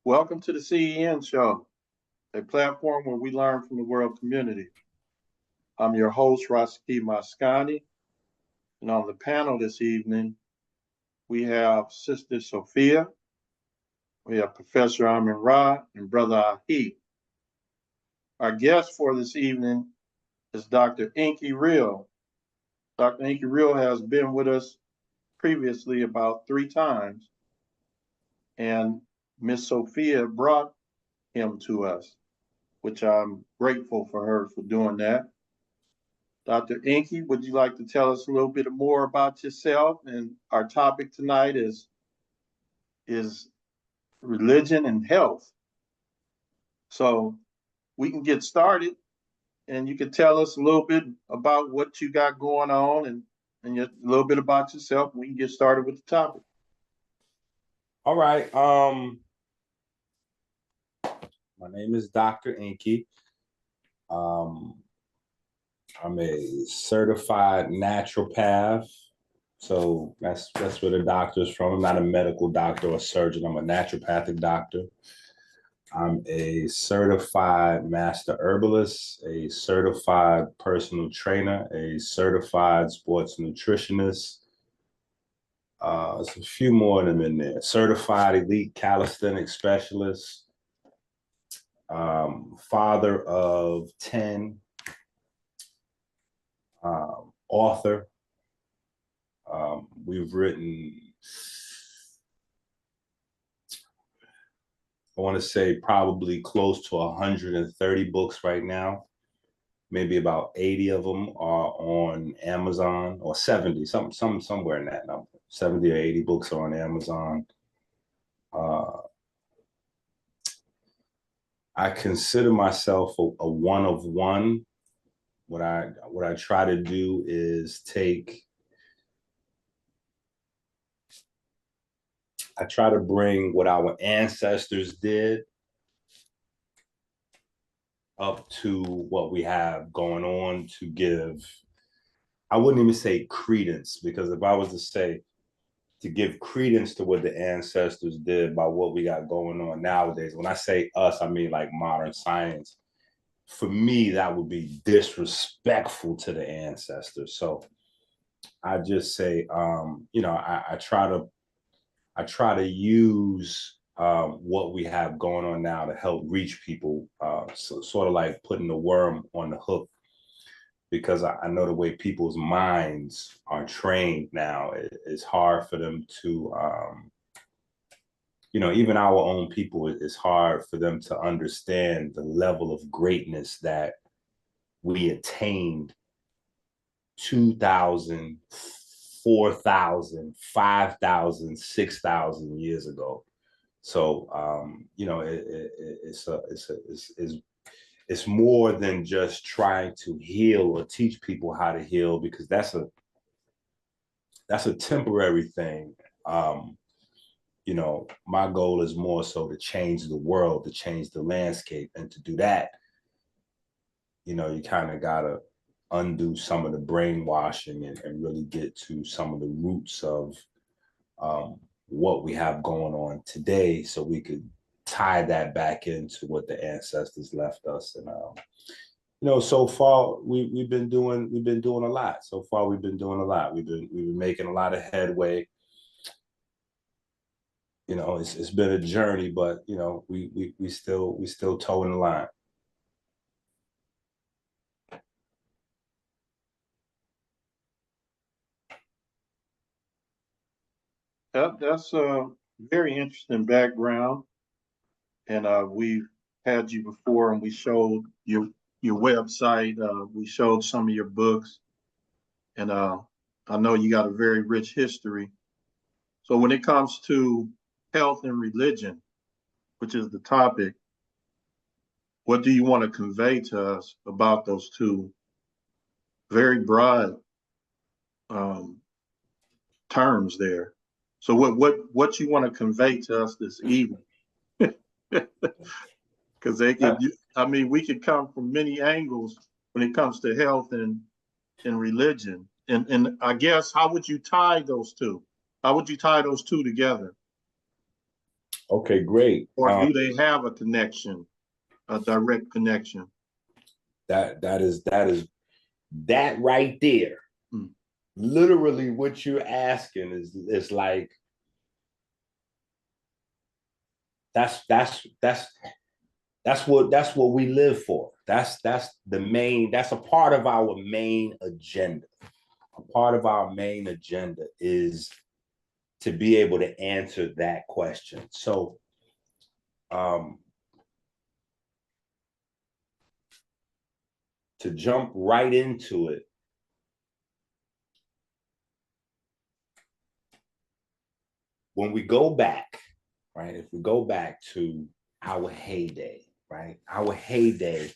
Welcome to the CEN show, a platform where we learn from the world community. I'm your host, Rasaki Mascani, and on the panel this evening, we have Sister Sophia, we have Professor Amin Ra, and Brother Ahi. Our guest for this evening is Dr. Enqi Real. Dr. Enqi Real has been with us previously about 3 times, and Miss Sophia brought him to us, which I'm grateful for her for doing that. Dr. Enqi, would you like to tell us a little bit more about yourself? And our topic tonight is religion and health. So we can get started, and you can tell us a little bit about what you got going on and a little bit about yourself. We can get started with the topic. All right. My name is Dr. Enqi. I'm a certified naturopath. So that's where the doctor's from. I'm not a medical doctor or surgeon. I'm a naturopathic doctor. I'm a certified master herbalist, a certified personal trainer, a certified sports nutritionist. There's a few more of them in there. Certified elite calisthenics specialist, father of 10, author. We've written, I want to say probably close to 130 books right now. Maybe about 80 of them are on Amazon, or 70, somewhere in that number. 70 or 80 books are on Amazon. I consider myself a one of one. What I try to do is I try to bring what our ancestors did up to what we have going on to give, I wouldn't even say credence, because if I was to say to give credence to what the ancestors did by what we got going on nowadays, when I say us, I mean like modern science. For me, that would be disrespectful to the ancestors. So I just say, I try to use what we have going on now to help reach people, so, sort of like putting the worm on the hook, because I know the way people's minds are trained now, it's hard for them to, even our own people, it's hard for them to understand the level of greatness that we attained 2,000, 4,000, 5,000, 6,000 years ago. So, it's more than just trying to heal or teach people how to heal, because that's a temporary thing. My goal is more so to change the world, to change the landscape, and to do that, you kind of gotta undo some of the brainwashing and really get to some of the roots of what we have going on today, so we could tie that back into what the ancestors left us. And so far we've been doing a lot. So far we've been doing a lot. We've been making a lot of headway. It's been a journey, but we still towing the line. That's a very interesting background, and we've had you before, and we showed your website. We showed some of your books, and I know you got a very rich history. So when it comes to health and religion, which is the topic, what do you want to convey to us about those two very broad terms there? So what you want to convey to us this evening? Because we could come from many angles when it comes to health and religion. And I guess, how would you tie those two? How would you tie those two together? Okay, great. Or do they have a connection, a direct connection? That right there. Mm. Literally what you're asking is like that's what we live for. That's a part of our main agenda. A part of our main agenda is to be able to answer that question. So to jump right into it, when we go back, right? If we go back to our heyday, right? Our heyday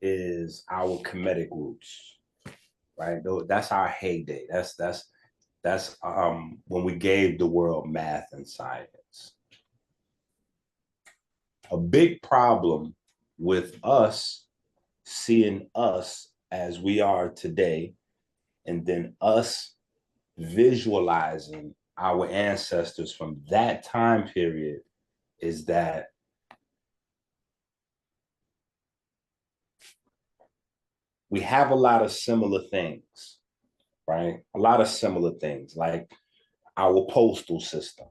is our Kemetic roots, right? That's our heyday. That's when we gave the world math and science. A big problem with us seeing us as we are today, and then us visualizing our ancestors from that time period, is that we have a lot of similar things, right? A lot of similar things, like our postal system,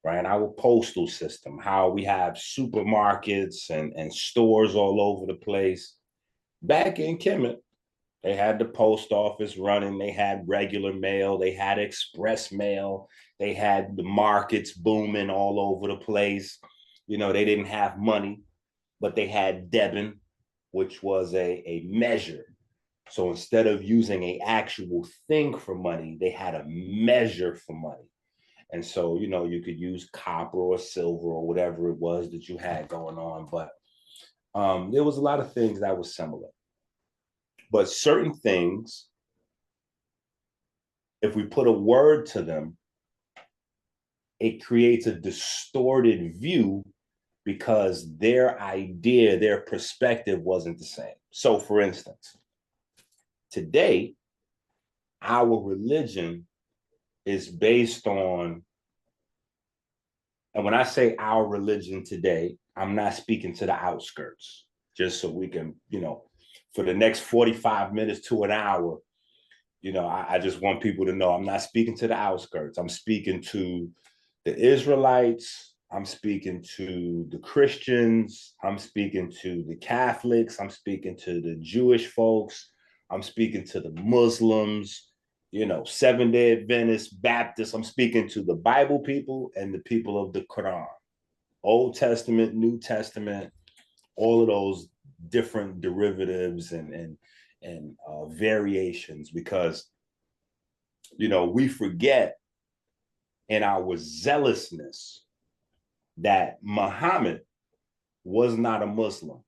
right? Our postal system, how we have supermarkets and stores all over the place. Back in Kemet, they had the post office running, they had regular mail, they had express mail, they had the markets booming all over the place. You know, they didn't have money, but they had Debin, which was a measure. So instead of using an actual thing for money, they had a measure for money. And so, you know, you could use copper or silver or whatever it was that you had going on. But there was a lot of things that was similar. But certain things, if we put a word to them, it creates a distorted view because their idea, their perspective wasn't the same. So, for instance, today, our religion is based on, and when I say our religion today, I'm not speaking to the outskirts, just so we can, you know, for the next 45 minutes to an hour, you know, I just want people to know I'm not speaking to the outskirts. I'm speaking to the Israelites. I'm speaking to the Christians. I'm speaking to the Catholics. I'm speaking to the Jewish folks. I'm speaking to the Muslims, you know, Seventh-day Adventists, Baptists. I'm speaking to the Bible people and the people of the Quran, Old Testament, New Testament, all of those different derivatives and variations, because, you know, we forget in our zealousness that Muhammad was not a Muslim.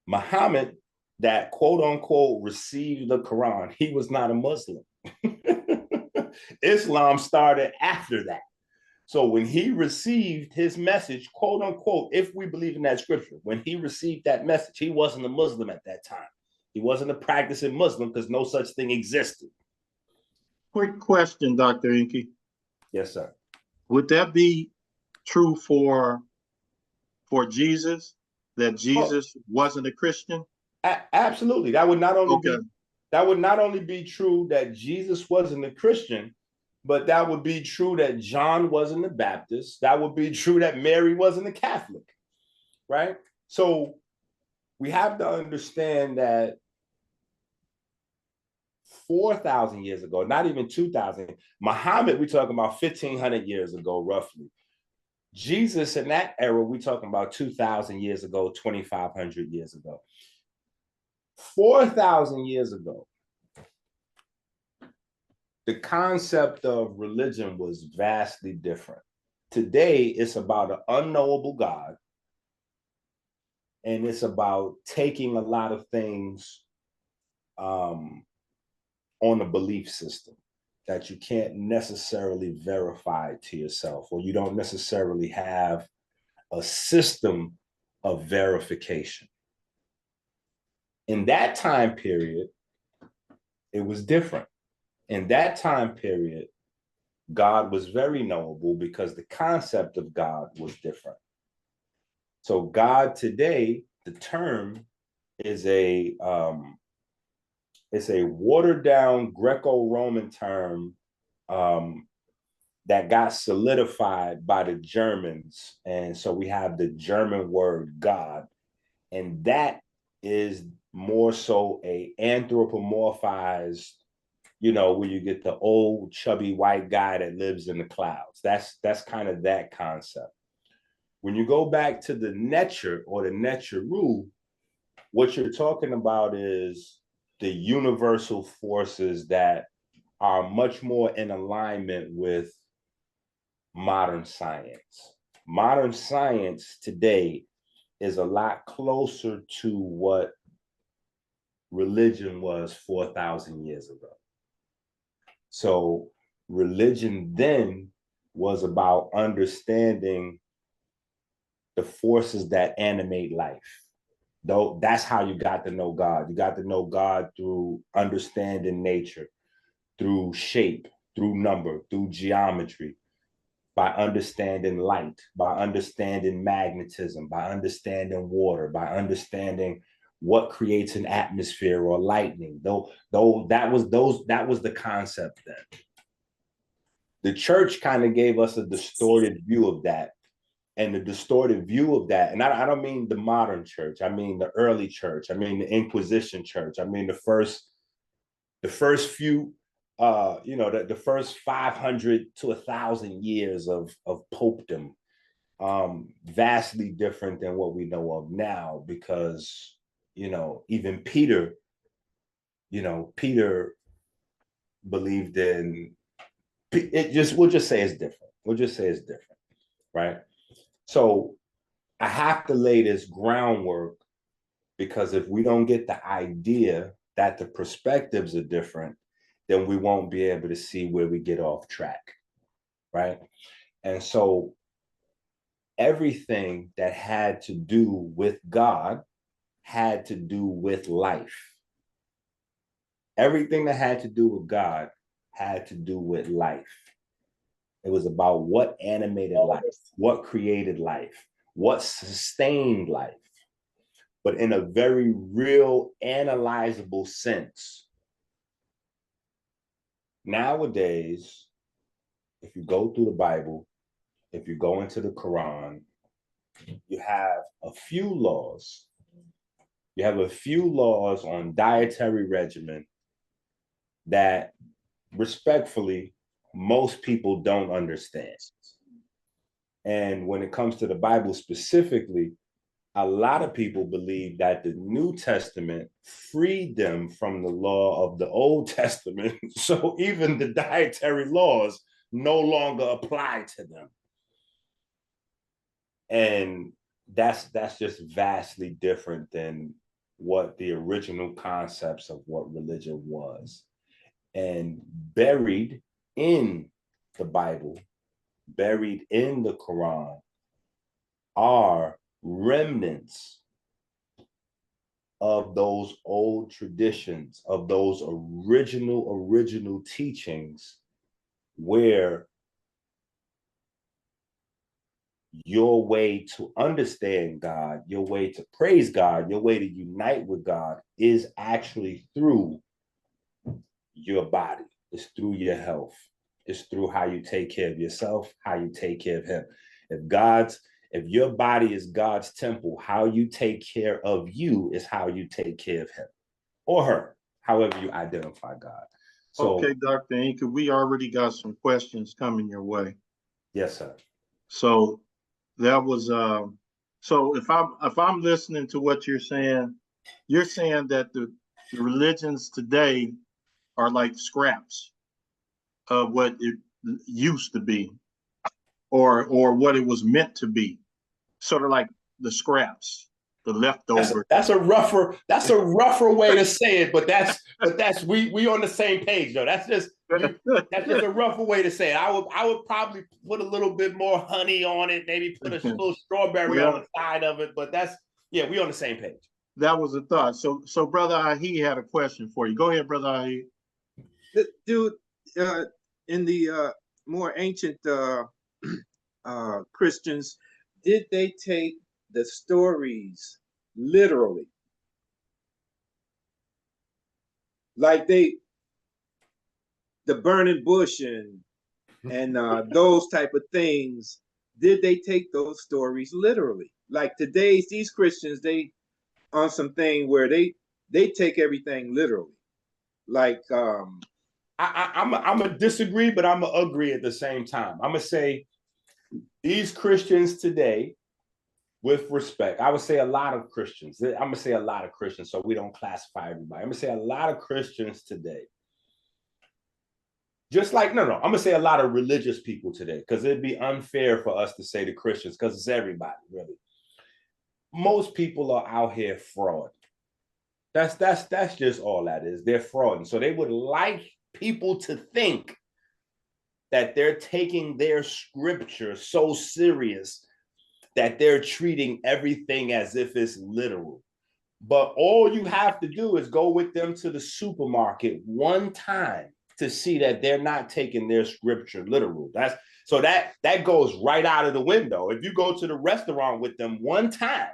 Muhammad, that quote unquote received the Quran, he was not a Muslim. Islam started after that. So when he received his message, quote unquote, if we believe in that scripture, when he received that message, he wasn't a Muslim at that time. He wasn't a practicing Muslim because no such thing existed. Quick question, Dr. Enqi. Yes, sir. Would that be true for Jesus, that Jesus wasn't a Christian? Absolutely. That would not only be true that Jesus wasn't a Christian, but that would be true that John wasn't a Baptist. That would be true that Mary wasn't a Catholic, right? So we have to understand that 4,000 years ago, not even 2,000, Muhammad, we're talking about 1,500 years ago, roughly. Jesus in that era, we're talking about 2,000 years ago, 2,500 years ago. 4,000 years ago, the concept of religion was vastly different. Today, it's about an unknowable God, and it's about taking a lot of things on a belief system that you can't necessarily verify to yourself, or you don't necessarily have a system of verification. In that time period, it was different. In that time period, God was very knowable because the concept of God was different. So God today, the term is it's a watered down Greco-Roman term that got solidified by the Germans. And so we have the German word God, and that is more so a anthropomorphized, where you get the old chubby white guy that lives in the clouds. That's kind of that concept. When you go back to the Netzer or the Netzeru, what you're talking about is the universal forces that are much more in alignment with modern science. Modern science today is a lot closer to what religion was 4,000 years ago. So religion then was about understanding the forces that animate life. Though that's how you got to know God. You got to know God through understanding nature, through shape, through number, through geometry, by understanding light, by understanding magnetism, by understanding water, by understanding what creates an atmosphere or lightning. Though that was the concept then. The church kind of gave us a distorted view of that. And the distorted view of that, and I don't mean the modern church, I mean the early church, I mean the Inquisition church, I mean the first few, the first 500 to 1,000 years of popedom, vastly different than what we know of now, because even Peter believed in it. We'll just say it's different, right? So I have to lay this groundwork, because if we don't get the idea that the perspectives are different, then we won't be able to see where we get off track, right? And so everything that had to do with God had to do with life. Everything that had to do with God had to do with life. It was about what animated life, what created life, what sustained life, but in a very real, analyzable sense. Nowadays, if you go through the Bible, if you go into the Quran, you have a few laws. You have a few laws on dietary regimen that, respectfully, most people don't understand. And when it comes to the Bible specifically, a lot of people believe that the New Testament freed them from the law of the Old Testament. So even the dietary laws no longer apply to them. And that's just vastly different than what the original concepts of what religion was. And buried in the Bible, buried in the Quran, are remnants of those old traditions, of those original teachings, where your way to understand God, your way to praise God, your way to unite with God is actually through your body. It's through your health. It's through how you take care of yourself, how you take care of him. If your body is God's temple, how you take care of you is how you take care of him or her, however you identify God. So, okay, Dr. Enqi, we already got some questions coming your way. Yes, sir. So that was so if I'm listening to what you're saying that the religions today are like scraps of what it used to be, or what it was meant to be, sort of like the scraps, the leftover. That's a rougher way to say it, but that's we on the same page though. That's just a rougher way to say it. I would probably put a little bit more honey on it, maybe put a little strawberry on the side of it, but we on the same page. That was a thought. So Brother Ahi had a question for you. Go ahead, Brother Ahi. Dude, in the more ancient Christians, did they take the stories literally? Like the burning bush and those type of things, did they take those stories literally? Like today's these Christians, they on something where they take everything literally. Like I'm a disagree, but I'm a agree at the same time. I'm gonna say these Christians today, with respect, I would say a lot of Christians. I'm gonna say a lot of Christians, so we don't classify everybody. I'm gonna say a lot of Christians today. Just like no, I'm gonna say a lot of religious people today, because it'd be unfair for us to say the Christians, because it's everybody, really. Most people are out here fraud. That's just all that is. They're fraud. And so they would like people to think that they're taking their scripture so serious that they're treating everything as if it's literal. But all you have to do is go with them to the supermarket one time to see that they're not taking their scripture literal. That goes right out of the window. If you go to the restaurant with them one time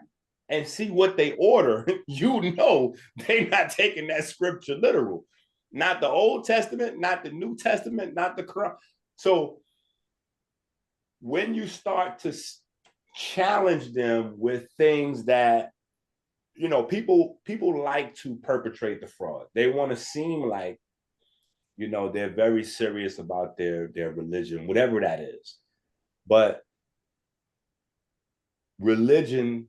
and see what they order, you know they're not taking that scripture literal. Not the Old Testament, not the New Testament, not the Quran. So when you start to challenge them with things that, you know, people like to perpetrate the fraud. They want to seem like, you know, they're very serious about their religion, whatever that is. But religion,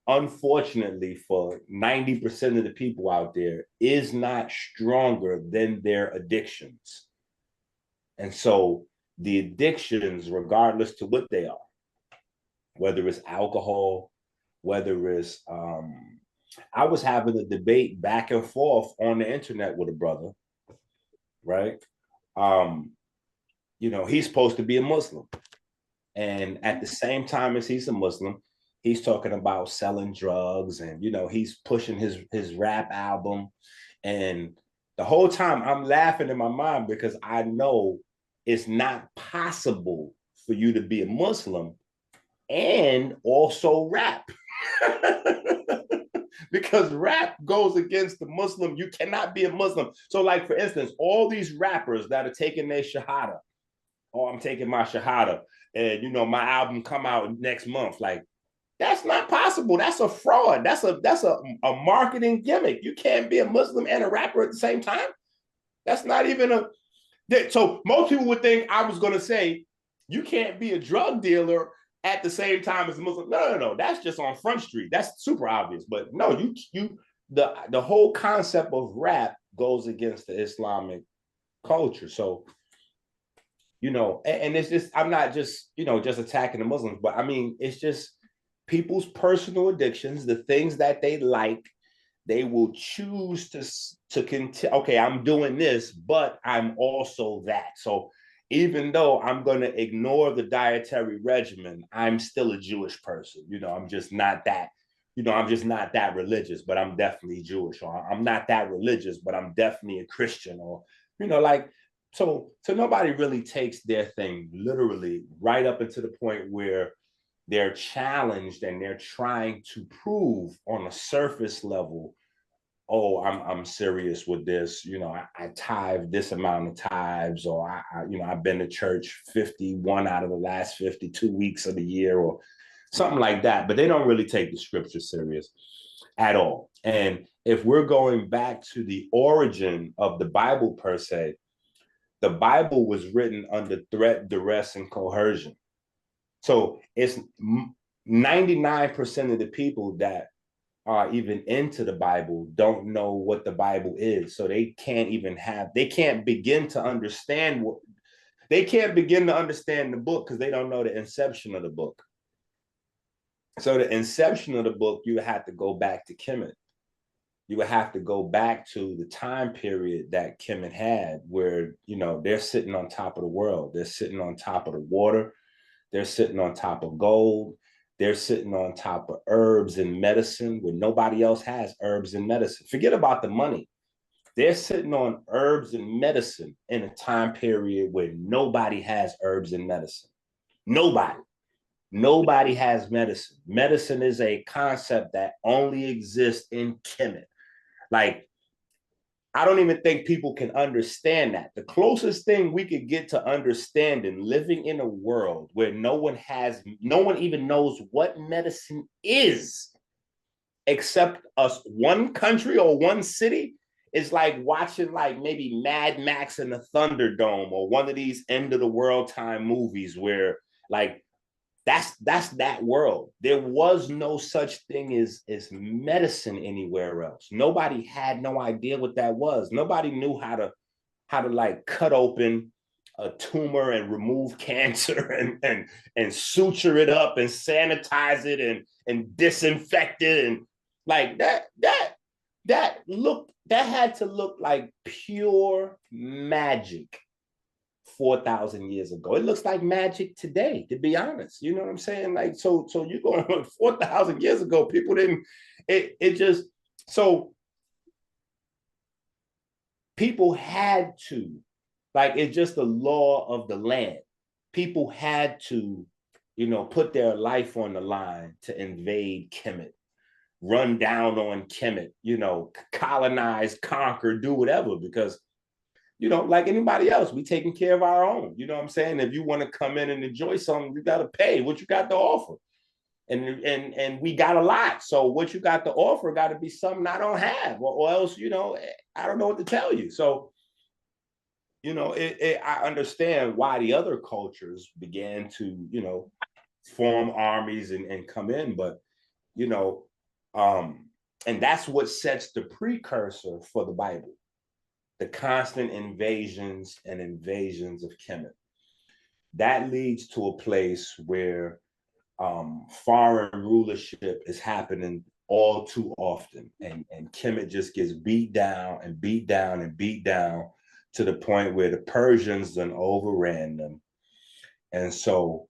unfortunately, for 90% of the people out there, is not stronger than their addictions. And so the addictions, regardless to what they are, whether it's alcohol, whether it's I was having a debate back and forth on the internet with a brother, right? You know, he's supposed to be a Muslim. And at the same time as he's a Muslim, he's talking about selling drugs, and, you know, he's pushing his rap album. And the whole time I'm laughing in my mind, because I know it's not possible for you to be a Muslim and also rap. Because rap goes against the Muslim. You cannot be a Muslim. So, like, for instance, all these rappers that are taking their shahada, oh, I'm taking my shahada, and, you know, my album come out next month. Like, that's not possible. That's a fraud. That's a marketing gimmick. You can't be a Muslim and a rapper at the same time. That's not even a. So most people would think I was going to say you can't be a drug dealer at the same time as a Muslim. No. That's just on Front Street. That's super obvious. But no, the whole concept of rap goes against the Islamic culture. So, you know, and it's just, I'm not just, you know, just attacking the Muslims, but I mean, it's just people's personal addictions, the things that they like. They will choose to continue. Okay, I'm doing this, but I'm also that. So even though I'm going to ignore the dietary regimen, I'm still a Jewish person. You know, I'm just not that. You know, I'm just not that religious, but I'm definitely Jewish. Or I'm not that religious, but I'm definitely a Christian. Or, you know, like, so nobody really takes their thing literally, right up into the point where they're challenged and they're trying to prove on a surface level, oh, I'm serious with this. You know, I tithe this amount of tithes, or you know, I've been to church 51 out of the last 52 weeks of the year, or something like that. But they don't really take the scripture serious at all. And if we're going back to the origin of the Bible per se, the Bible was written under threat, duress, and coercion. So it's 99% of the people that are even into the Bible don't know what the Bible is. So they can't begin to understand the book, because they don't know the inception of the book. So the inception of the book, you have to go back to Kemet. You would have to go back to the time period that Kemet had, where, you know, they're sitting on top of the world. They're sitting on top of the water. They're sitting on top of gold. They're sitting on top of herbs and medicine, when nobody else has herbs and medicine. Forget about the money. They're sitting on herbs and medicine in a time period where nobody has herbs and medicine. Nobody. Nobody has medicine. Medicine is a concept that only exists in Kemet. Like, I don't even think people can understand that. The closest thing we could get to understanding living in a world where no one even knows what medicine is, except us, one country or one city, is like watching like maybe Mad Max in the Thunderdome or one of these end of the world time movies where like that's that world. There was no such thing as medicine anywhere else. Nobody had no idea what that was. Nobody knew how to like cut open a tumor and remove cancer and suture it up and sanitize it and disinfect it, and like that had to look like pure magic 4,000 years ago. It looks like magic today, to be honest. You know what I'm saying? Like, so you going 4,000 years ago, people didn't, it just, so people had to, like, it's just the law of the land. People had to, put their life on the line to invade Kemet, run down on Kemet, colonize, conquer, do whatever, because like anybody else, we taking care of our own. You know what I'm saying? If you want to come in and enjoy something, you got to pay what you got to offer. And we got a lot. So what you got to offer got to be something I don't have, or else, I don't know what to tell you. So, I understand why the other cultures began to, form armies and come in, but, and that's what sets the precursor for the Bible. The constant invasions of Kemet. That leads to a place where foreign rulership is happening all too often. And Kemet just gets beat down and beat down and beat down to the point where the Persians then overran them. And so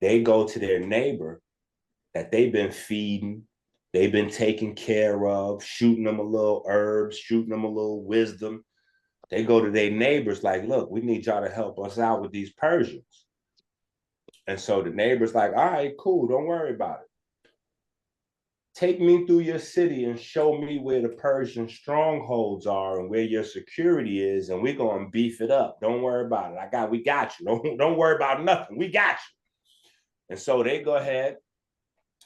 they go to their neighbor that they've been feeding, they've been taking care of, shooting them a little herbs, shooting them a little wisdom. They go to their neighbors like, look, we need y'all to help us out with these Persians. And so the neighbor's like, all right, cool, don't worry about it. Take me through your city and show me where the Persian strongholds are and where your security is, and we're going to beef it up. Don't worry about it. We got you. Don't worry about nothing. We got you. And so they go ahead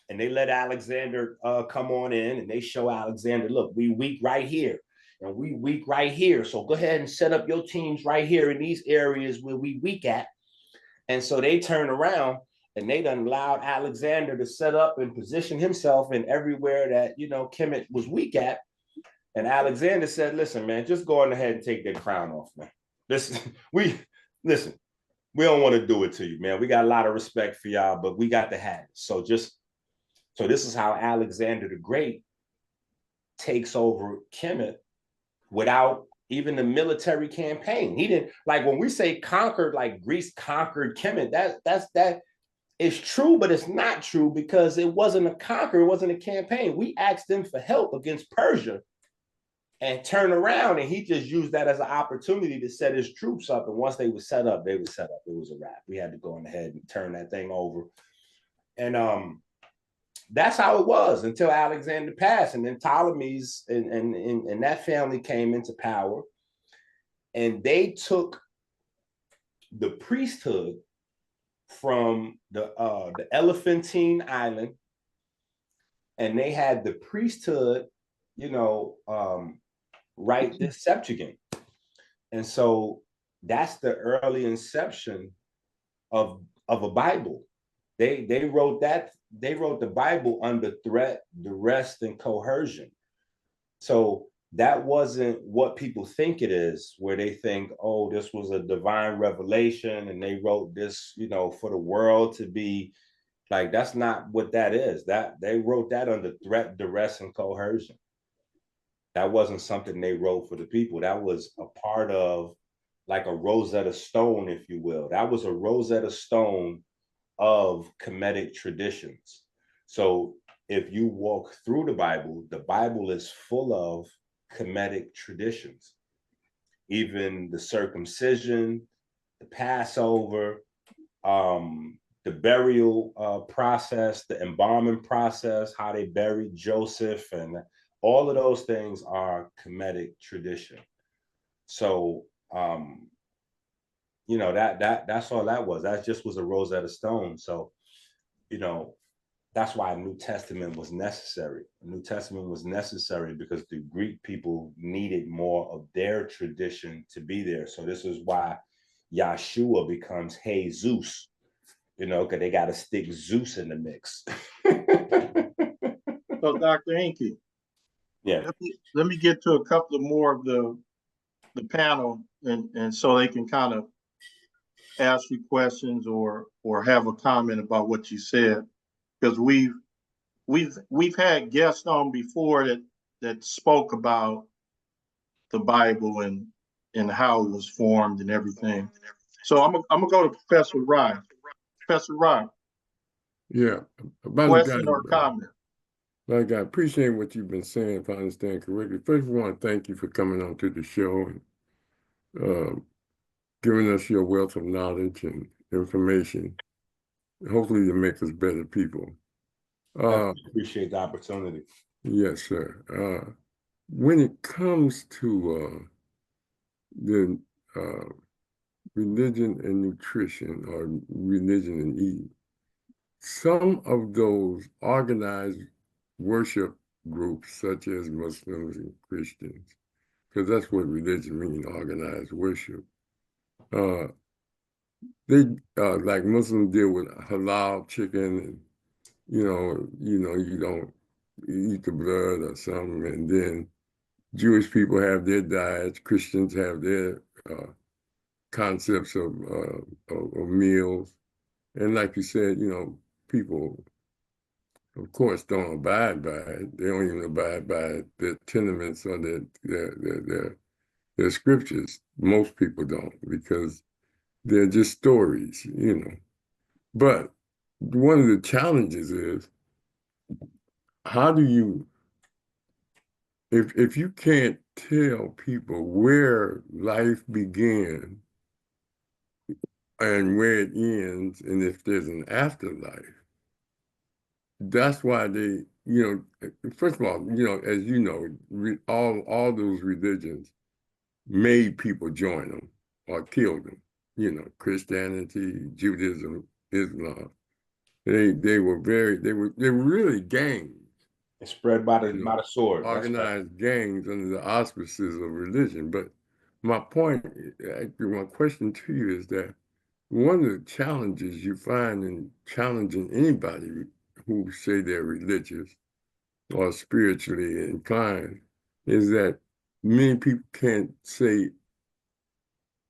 and they let Alexander come on in, and they show Alexander, look, we weak right here. And we weak right here. So go ahead and set up your teams right here in these areas where we weak at. And so they turn around and they done allowed Alexander to set up and position himself in everywhere that, Kemet was weak at. And Alexander said, listen, man, just go on ahead and take that crown off, man. We don't want to do it to you, man. We got a lot of respect for y'all, but we got to have it. So this is how Alexander the Great takes over Kemet without even the military campaign. He didn't, like, when we say conquered, like Greece conquered Kemet, that is true, but it's not true, because it wasn't a conquer, it wasn't a campaign. We asked them for help against Persia and turned around, and he just used that as an opportunity to set his troops up. And once they were set up, It was a wrap. We had to go ahead and turn that thing over. And that's how it was until Alexander passed, and then Ptolemies and that family came into power, and they took the priesthood from the Elephantine Island, and they had the priesthood, write the Septuagint, and so that's the early inception of a Bible. They wrote that. They wrote the Bible under threat, duress, and coercion. So that wasn't what people think it is, where they think, oh, this was a divine revelation and they wrote this, for the world to be like. That's not what that is. That they wrote that under threat, duress, and coercion. That wasn't something they wrote for the people. That was a part of like a Rosetta Stone, if you will. That was a Rosetta Stone of Kemetic traditions. So if you walk through the Bible is full of Kemetic traditions. Even the circumcision, the Passover, the burial process, the embalming process, how they buried Joseph, and all of those things are Kemetic tradition. So, you know, that's all that was. That just was a Rosetta Stone. So, you know, that's why a New Testament was necessary. A New Testament was necessary because the Greek people needed more of their tradition to be there. So this is why Yahshua becomes Jesus, you know, because they got to stick Zeus in the mix. So, Dr. Enqi, Yeah. let me get to a couple of more of the panel, and so they can kind of ask you questions or have a comment about what you said, because we've had guests on before that spoke about the Bible and how it was formed and everything. So I'm gonna go to Professor Ryan. Professor Ryan, Yeah, about question or comment? Like, I appreciate what you've been saying, if I understand correctly. First, I want to thank you for coming on to the show and giving us your wealth of knowledge and information. Hopefully, to make us better people. I appreciate the opportunity. Yes, sir. When it comes to the religion and nutrition, or religion and eating, some of those organized worship groups, such as Muslims and Christians, because that's what religion means, organized worship. They like Muslims deal with halal chicken, and you don't eat the blood or something, and then Jewish people have their diets, Christians have their concepts of meals, and like you said, people, of course, don't abide by it. They don't even abide by the tenements or their scriptures. Most people don't, because they're just stories, But one of the challenges is, how do you, if you can't tell people where life began and where it ends, and if there's an afterlife, that's why they, first of all, as you know, all those religions made people join them or killed them. Christianity, Judaism, Islam. They were really gangs. It's spread by the sword. Organized gangs under the auspices of religion. But my point, my question to you is that one of the challenges you find in challenging anybody who say they're religious or spiritually inclined is that many people can't say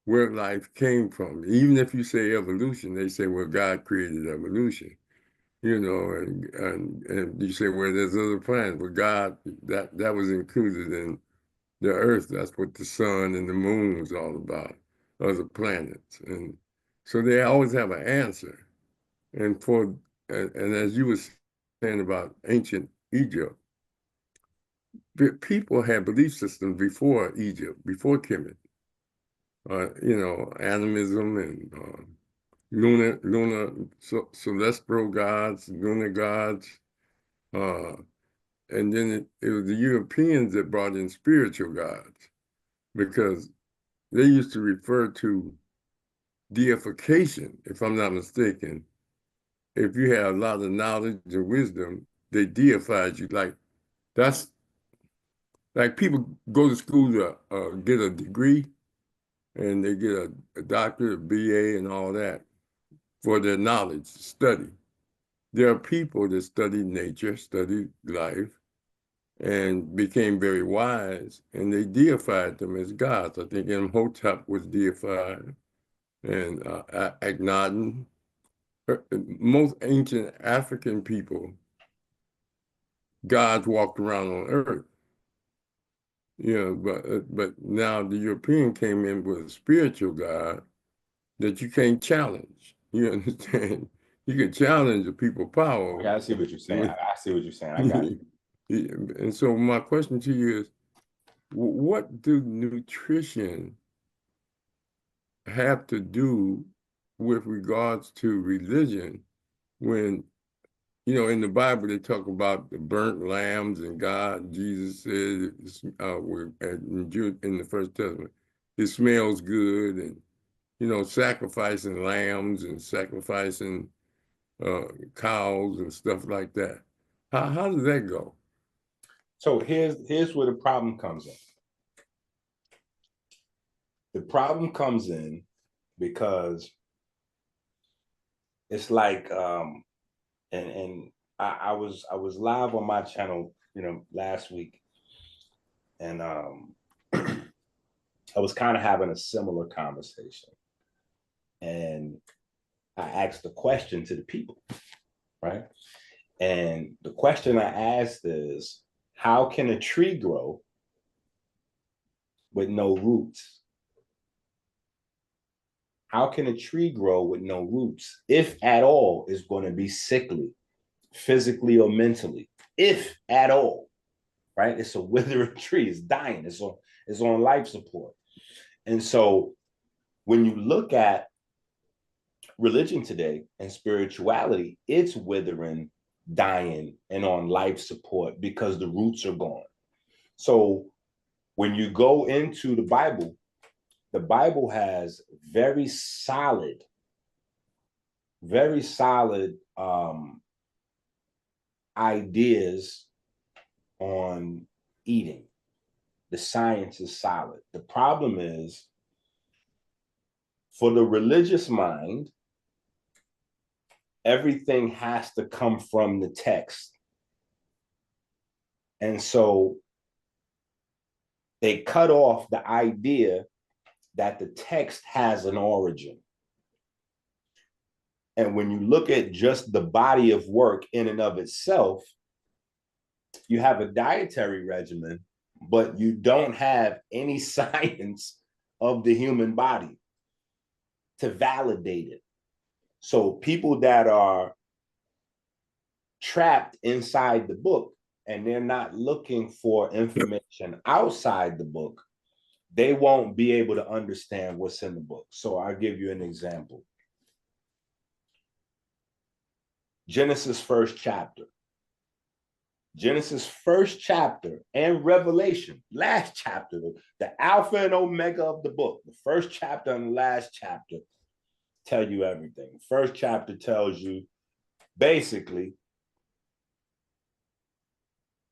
where life came from. Even if you say evolution, they say, well, God created evolution, and you say, well, there's other planets. Well, God, that was included in the Earth. That's what the sun and the moon was all about, other planets. And so they always have an answer. And as you were saying about ancient Egypt, people had belief systems before Egypt, before Kemet. Animism and lunar celestial gods, lunar gods, and then it was the Europeans that brought in spiritual gods, because they used to refer to deification, if I'm not mistaken. If you had a lot of knowledge and wisdom, they deified you. That's like people go to school to get a degree, and they get a doctorate, a BA, and all that for their knowledge, study. There are people that studied nature, studied life, and became very wise, and they deified them as gods. I think Imhotep was deified, and Akhenaten. Most ancient African people, gods walked around on earth. But now the European came in with a spiritual God that you can't challenge. You understand? You can challenge the people power. I see what you're saying. I see what you're saying. I got you. And so my question to you is, What do nutrition have to do with regards to religion when, you know, in the Bible they talk about the burnt lambs and God, Jesus said in the First Testament, it smells good, and, you know, sacrificing lambs and sacrificing cows and stuff like that. How does that go? So here's where the problem comes in. The problem comes in because it's like and I was live on my channel, you know, last week, and I was kind of having a similar conversation, and I asked a question to the people, right? And the question I asked is, how can a tree grow with no roots? How can a tree grow with no roots, if at all, is going to be sickly, physically or mentally, if at all, right? It's a withering tree, it's dying, it's on life support. And so when you look at religion today and spirituality, it's withering, dying, and on life support because the roots are gone. So when you go into the Bible has very solid ideas on eating. The science is solid. The problem is, for the religious mind, everything has to come from the text. And so they cut off the idea that the text has an origin. And when you look at just the body of work in and of itself, you have a dietary regimen, but you don't have any science of the human body to validate it. So people that are trapped inside the book and they're not looking for information outside the book, they won't be able to understand what's in the book. So I'll give you an example. Genesis first chapter and Revelation, last chapter, the Alpha and Omega of the book, the first chapter and the last chapter tell you everything. The first chapter tells you basically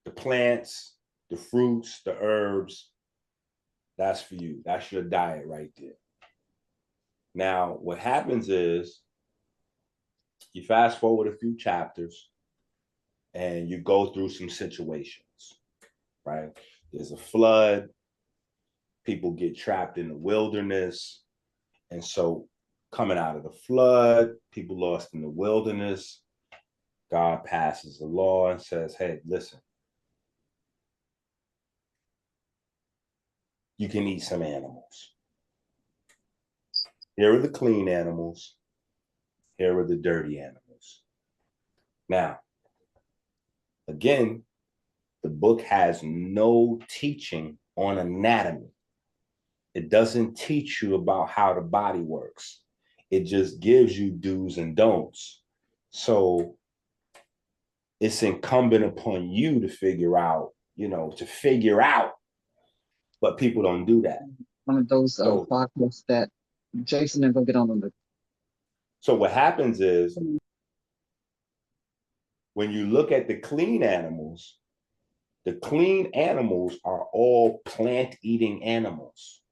the plants, the fruits, the herbs, that's for you. That's your diet right there. Now, what happens is you fast forward a few chapters and you go through some situations, right? There's a flood, people get trapped in the wilderness. And so coming out of the flood, people lost in the wilderness, God passes a law and says, hey, listen, you can eat some animals. Here are the clean animals. Here are the dirty animals. Now, again, the book has no teaching on anatomy. It doesn't teach you about how the body works. It just gives you do's and don'ts. So it's incumbent upon you to figure out, but people don't do that. One of those podcasts that Jason and go get on the. So what happens is, when you look at the clean animals are all plant-eating animals.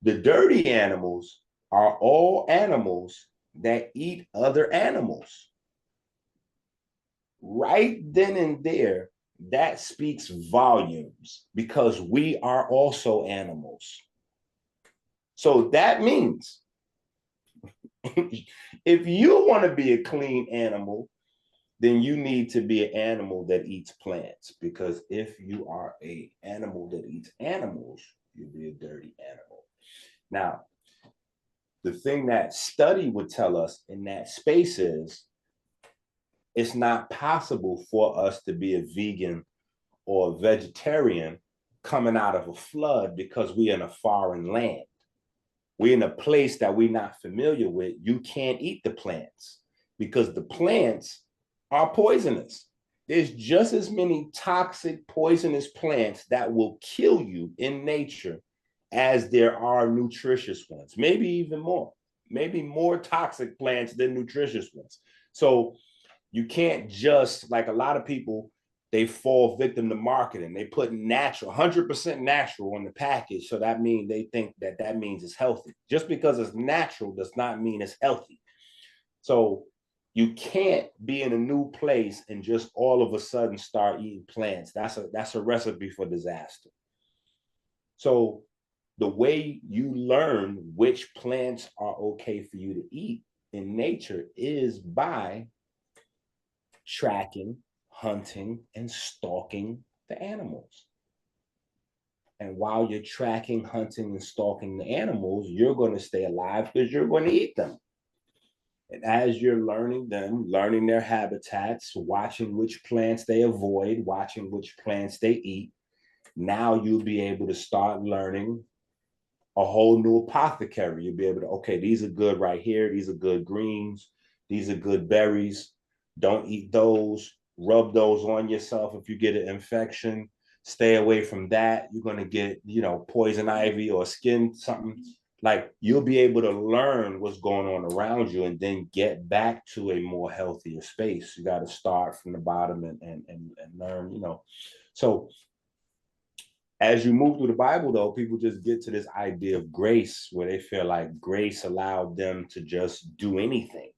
The dirty animals are all animals that eat other animals. Right then and there, that speaks volumes, because we are also animals. So that means if you want to be a clean animal, then you need to be an animal that eats plants, because if you are an animal that eats animals, you'll be a dirty animal. Now, the thing that study would tell us in that space is, it's not possible for us to be a vegan or a vegetarian coming out of a flood because we're in a foreign land. We're in a place that we're not familiar with. You can't eat the plants because the plants are poisonous. There's just as many toxic, poisonous plants that will kill you in nature as there are nutritious ones, maybe even more, maybe more toxic plants than nutritious ones. So you can't just, like a lot of people, they fall victim to marketing. They put natural, 100% natural on the package. So that means they think that that means it's healthy. Just because it's natural does not mean it's healthy. So you can't be in a new place and just all of a sudden start eating plants. That's a recipe for disaster. So the way you learn which plants are okay for you to eat in nature is by tracking, hunting, and stalking the animals. And while you're tracking, hunting, and stalking the animals, you're going to stay alive because you're going to eat them. And as you're learning them, learning their habitats, watching which plants they avoid, watching which plants they eat, now you'll be able to start learning a whole new apothecary. You'll be able to, okay, these are good right here. These are good greens. These are good berries. Don't eat those. Rub those on yourself if you get an infection. Stay away from that. You're going to get, poison ivy or skin something. Like, you'll be able to learn what's going on around you and then get back to a more healthier space. You got to start from the bottom and learn, So as you move through the Bible, though, people just get to this idea of grace where they feel like grace allowed them to just do anything.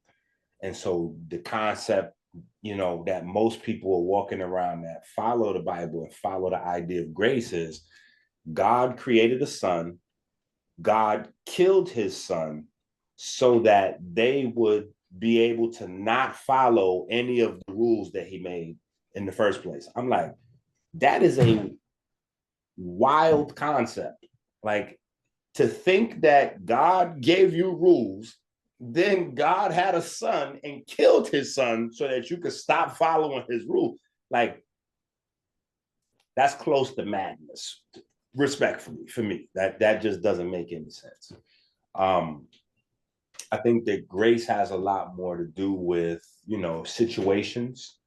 And so the concept, that most people are walking around that follow the Bible and follow the idea of grace is God created a son. God killed his son so that they would be able to not follow any of the rules that he made in the first place. I'm like, that is a wild concept. Like, to think that God gave you rules, then God had a son and killed his son so that you could stop following his rule. Like, that's close to madness, respectfully, for me. That just doesn't make any sense. I think that grace has a lot more to do with, situations.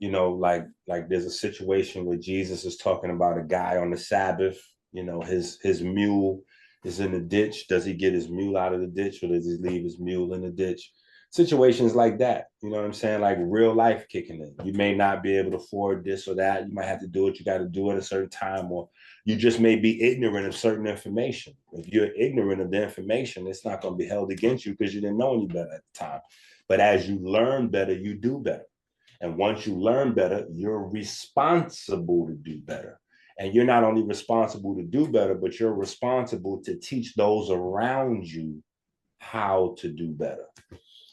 Like there's a situation where Jesus is talking about a guy on the Sabbath, his mule is in the ditch. Does he get his mule out of the ditch or does he leave his mule in the ditch? Situations like that, you know what I'm saying? Like real life kicking in. You may not be able to afford this or that. You might have to do what you got to do at a certain time, or you just may be ignorant of certain information. If you're ignorant of the information, it's not going to be held against you because you didn't know any better at the time. But as you learn better, you do better. And once you learn better, you're responsible to do better. And you're not only responsible to do better, but you're responsible to teach those around you how to do better.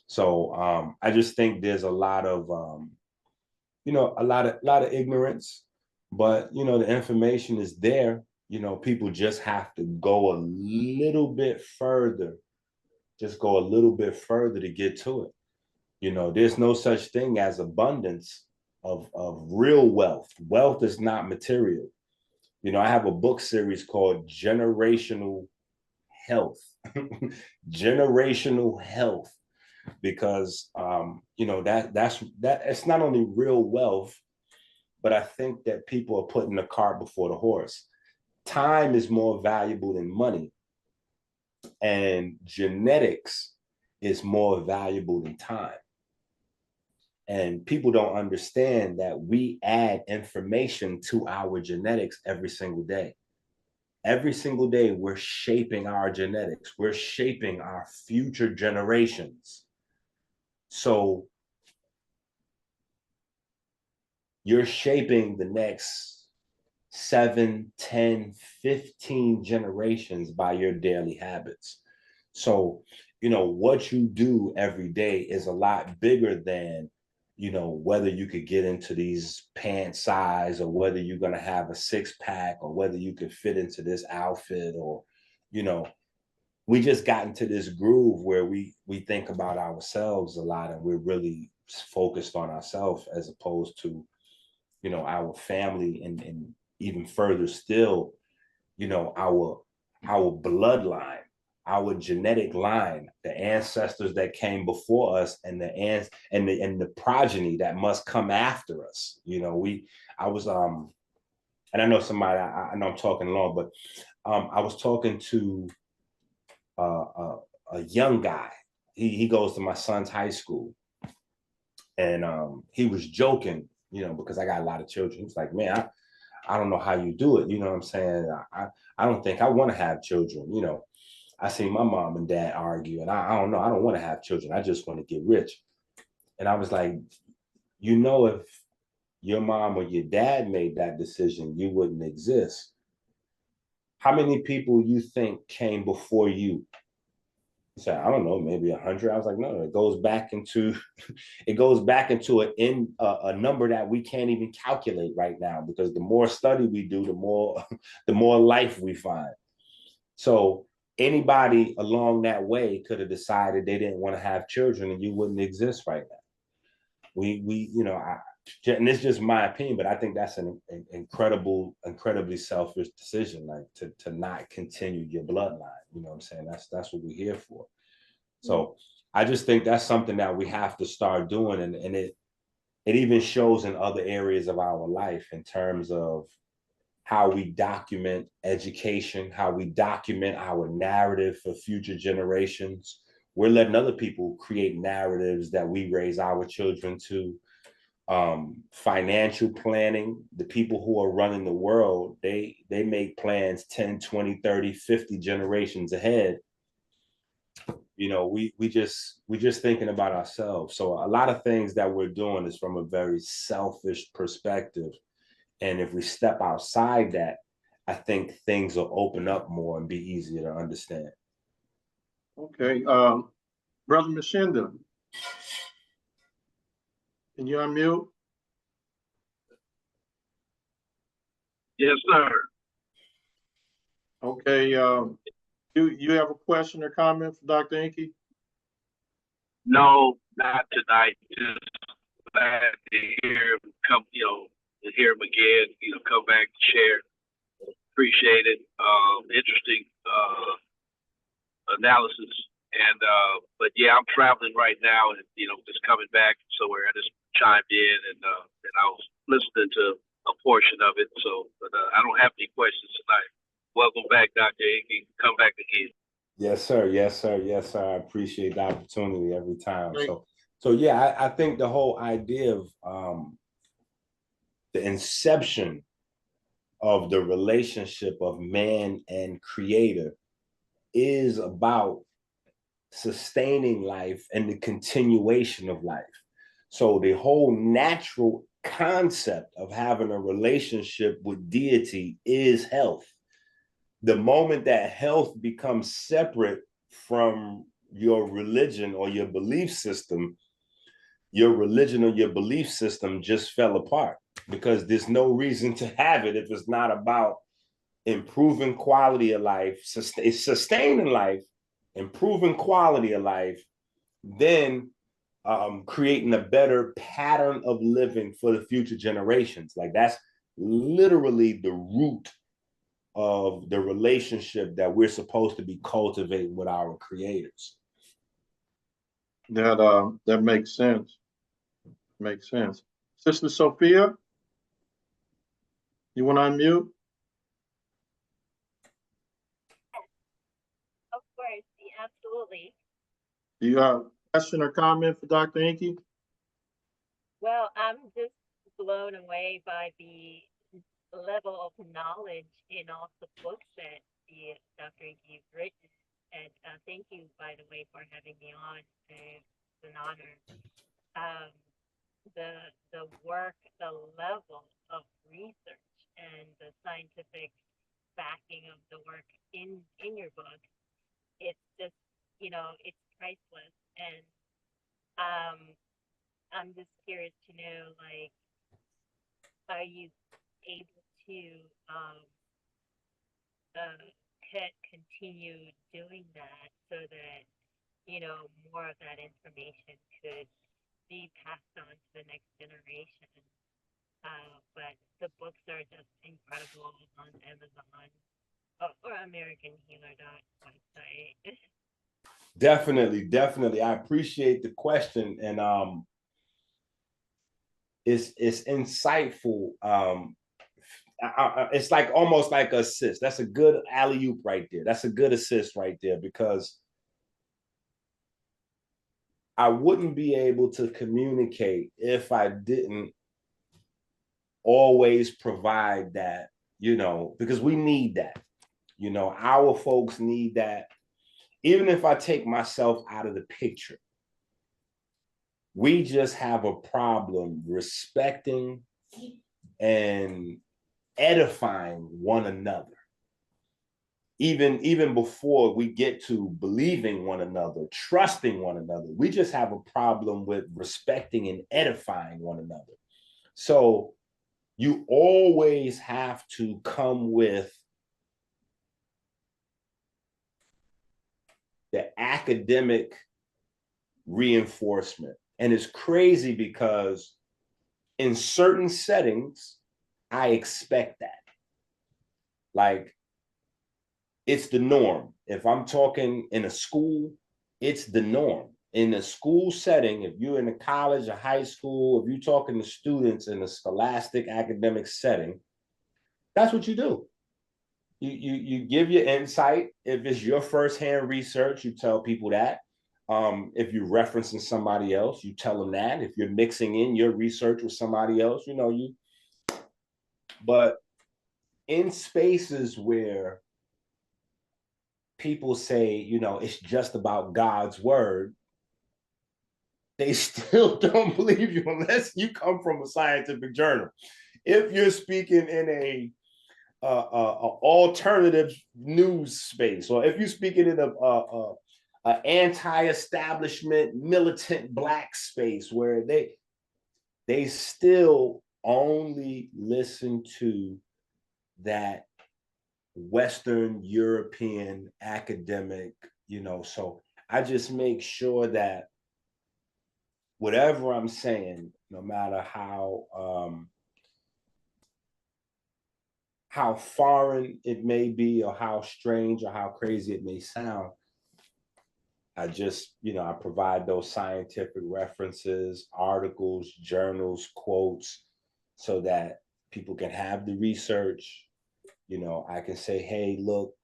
So I just think there's a lot of, a lot of ignorance, but, the information is there. People just have to go a little bit further, to get to it. There's no such thing as abundance of real wealth. Wealth is not material. I have a book series called Generational Health. Generational health, because that's it's not only real wealth, but I think that people are putting the cart before the horse. Time is more valuable than money, and genetics is more valuable than time. And people don't understand that we add information to our genetics every single day. Every single day, we're shaping our genetics. We're shaping our future generations. So you're shaping the next 7, 10, 15 generations by your daily habits. So, what you do every day is a lot bigger than, whether you could get into these pant size or whether you're going to have a 6-pack or whether you could fit into this outfit or, we just got into this groove where we think about ourselves a lot and we're really focused on ourselves as opposed to, you know, our family, and even further still, you know, our bloodline, our genetic line, the ancestors that came before us, and the progeny that must come after us. You know, I was and I know somebody, I know I'm talking long, but I was talking to a young guy. He goes to my son's high school, and he was joking, you know, because I got a lot of children. He was like, man, I don't know how you do it. You know what I'm saying? I don't think I want to have children. You know, I see my mom and dad argue, and I don't know. I don't want to have children. I just want to get rich. And I was like, you know, if your mom or your dad made that decision, you wouldn't exist. How many people you think came before you? He said, I don't know, maybe 100. I was like, no, it goes back into a number that we can't even calculate right now, because the more study we do, the more life we find. So anybody along that way could have decided they didn't want to have children, and you wouldn't exist right now. We you know, and it's just my opinion, but I think that's an incredibly selfish decision, like to not continue your bloodline. You know what I'm saying? That's what we're here for. So I just think that's something that we have to start doing, and it even shows in other areas of our life in terms of how we document education, how we document our narrative for future generations. We're letting other people create narratives that we raise our children to. Financial planning, the people who are running the world, they make plans 10, 20, 30, 50 generations ahead. You know, we just thinking about ourselves. So a lot of things that we're doing is from a very selfish perspective. And if we step outside that, I think things will open up more and be easier to understand. Okay, Brother Mashinda, can you unmute? Yes, sir. Okay, you have a question or comment for Dr. Enqi? No, not tonight. Just glad to hear him come, to hear him again, come back and share. Appreciate it. Interesting analysis. And but yeah, I'm traveling right now, and just coming back somewhere. I just chimed in, and I was listening to a portion of it. So, but I don't have any questions tonight. Welcome back, Dr. Enqi. Come back again. Yes, sir. Yes, sir. Yes, sir. I appreciate the opportunity every time. So yeah, I think the whole idea of the inception of the relationship of man and creator is about sustaining life and the continuation of life. So the whole natural concept of having a relationship with deity is health. The moment that health becomes separate from your religion or your belief system, your religion or your belief system just fell apart, because there's no reason to have it if it's not about improving quality of life, sustaining life, improving quality of life, then creating a better pattern of living for the future generations. Like, that's literally the root of the relationship that we're supposed to be cultivating with our creators. That makes sense. Makes sense. Sister Sophia, you want to unmute? Of course, absolutely. Do you have a question or comment for Dr. Enqi? Well, I'm just blown away by the level of knowledge in all the books that Dr. Enqi has written. And thank you, by the way, for having me on. It's an honor. Um, the work, the level of research, and the scientific backing of the work in your book, it's just, it's priceless. And I'm just curious to know, like, are you able to continue doing that so that more of that information could be passed on to the next generation? But the books are just incredible on Amazon or American Healer website. Definitely. I appreciate the question, and it's insightful. It's like almost like an assist. That's a good alley-oop right there. That's a good assist right there, because I wouldn't be able to communicate if I didn't always provide that, because we need that. Our folks need that. Even if I take myself out of the picture, we just have a problem respecting and edifying one another. Even before we get to believing one another, trusting one another, we just have a problem with respecting and edifying one another. So you always have to come with the academic reinforcement. And it's crazy because in certain settings, I expect that. Like, it's the norm. If I'm talking in a school, it's the norm. In a school setting, if you're in a college or high school, if you're talking to students in a scholastic academic setting, that's what you do. You give your insight. If it's your firsthand research, you tell people that. If you're referencing somebody else, you tell them that. If you're mixing in your research with somebody else, but in spaces where people say, it's just about God's word, they still don't believe you unless you come from a scientific journal. If you're speaking in a alternative news space, or if you're speaking in a anti-establishment militant Black space, where they still only listen to that Western European academic, so I just make sure that whatever I'm saying, no matter how foreign it may be, or how strange or how crazy it may sound, I just, I provide those scientific references, articles, journals, quotes, so that people can have the research. I can say, hey, look,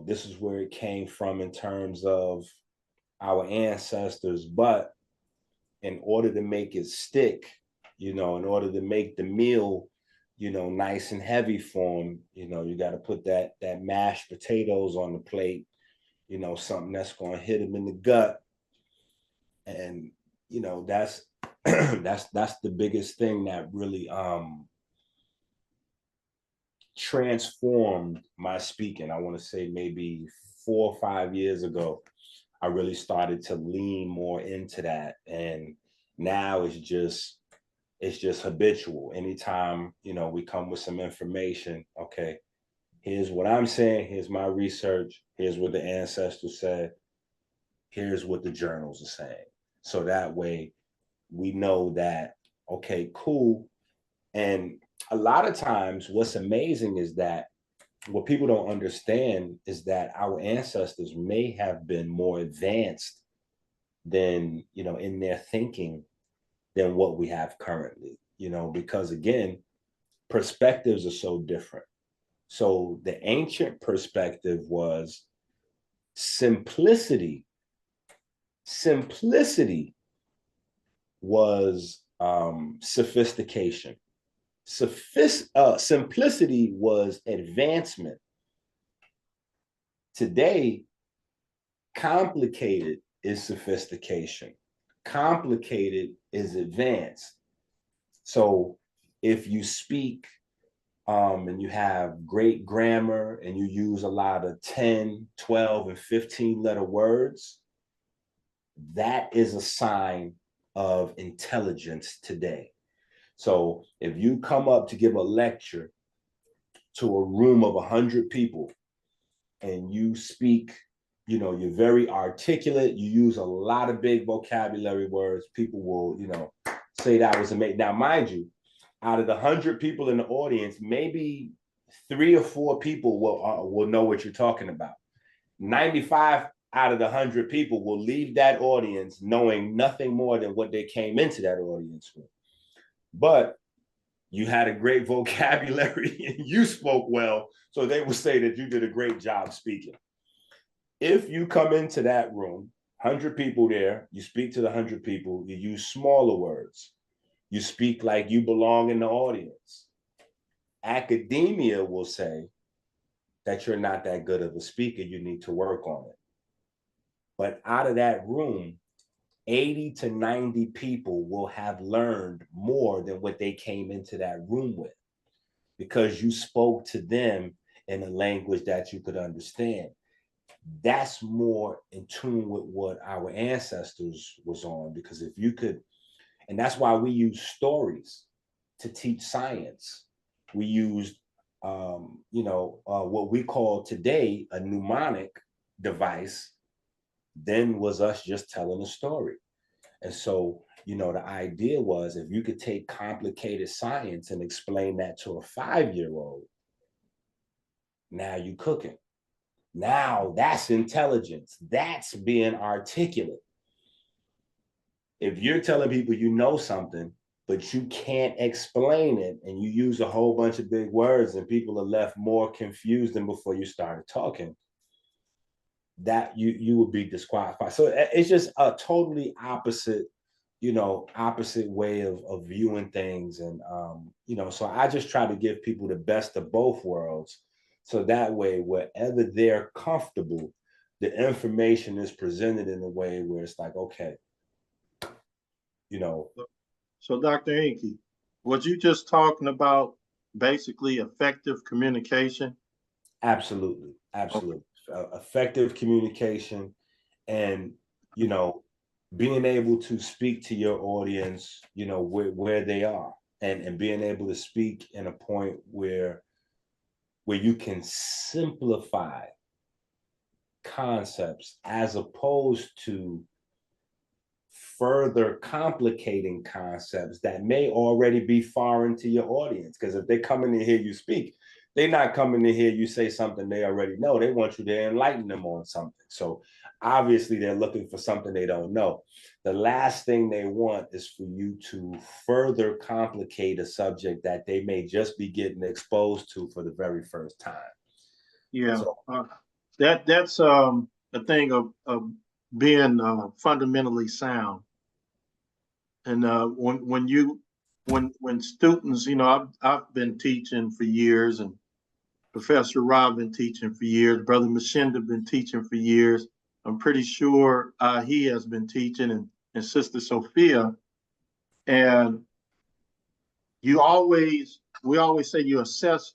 this is where it came from in terms of our ancestors. But in order to make it stick, in order to make the meal, nice and heavy for them, you got to put that mashed potatoes on the plate, something that's going to hit them in the gut. And, that's that's the biggest thing that really transformed my speaking. I want to say maybe 4 or 5 years ago, I really started to lean more into that. And now it's just habitual. Anytime, we come with some information, okay, here's what I'm saying, here's my research, here's what the ancestors said, here's what the journals are saying. So that way we know that, okay, cool. And a lot of times what's amazing is that what people don't understand is that our ancestors may have been more advanced than, in their thinking than what we have currently, because again, perspectives are so different. So the ancient perspective was simplicity. Simplicity was sophistication. Simplicity was advancement. Today, complicated is sophistication. Complicated is advanced. So if you speak and you have great grammar and you use a lot of 10, 12, and 15 letter words, that is a sign of intelligence today. So if you come up to give a lecture to a room of 100 people and you speak, you're very articulate, you use a lot of big vocabulary words, people will, say that was amazing. Now, mind you, out of the 100 people in the audience, maybe 3 or 4 people will know what you're talking about. 95 out of the 100 people will leave that audience knowing nothing more than what they came into that audience with. But you had a great vocabulary and you spoke well, so they will say that you did a great job speaking. If you come into that room, 100 people there, you speak to the 100 people, you use smaller words, you speak like you belong in the audience. Academia will say that you're not that good of a speaker, you need to work on it. But out of that room, 80 to 90 people will have learned more than what they came into that room with, because you spoke to them in a language that you could understand. That's more in tune with what our ancestors was on, because if you could, and that's why we use stories to teach science. We used, what we call today a mnemonic device, then was us just telling a story. And so, the idea was, if you could take complicated science and explain that to a 5-year-old, now you cooking. Now that's intelligence. That's being articulate. If you're telling people you know something, but you can't explain it, and you use a whole bunch of big words, and people are left more confused than before you started talking, that you will be disqualified. So it's just a totally opposite, opposite way of viewing things. And, so I just try to give people the best of both worlds. So that way, wherever they're comfortable, the information is presented in a way where it's like, okay, So Dr. Enqi, was you just talking about basically effective communication? Absolutely. Absolutely. Okay. Effective communication, and, being able to speak to your audience, where they are, and being able to speak in a point where you can simplify concepts as opposed to further complicating concepts that may already be foreign to your audience. Because if they come in to hear you speak, they're not coming to hear you say something they already know. They want you to enlighten them on something. So obviously they're looking for something they don't know. The last thing they want is for you to further complicate a subject that they may just be getting exposed to for the very first time. Yeah, so, that's a thing of being fundamentally sound. And when students, I've been teaching for years, and Professor Rob been teaching for years, Brother Mashinda been teaching for years. I'm pretty sure he has been teaching, and Sister Sophia. And we always say you assess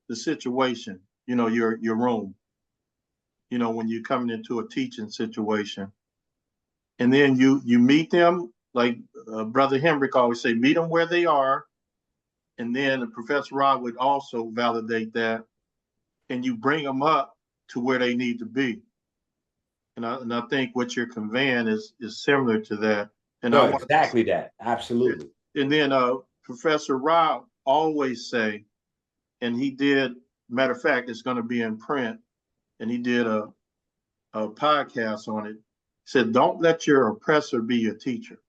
the situation, your room, when you're coming into a teaching situation. And then you meet them, like Brother Hendrick always say, meet them where they are. And then Professor Rob would also validate that. And you bring them up to where they need to be. And I think what you're conveying is similar to that. And exactly that. Absolutely. And then Professor Rob always say, and he did, matter of fact, it's going to be in print, and he did a podcast on it. He said, don't let your oppressor be your teacher.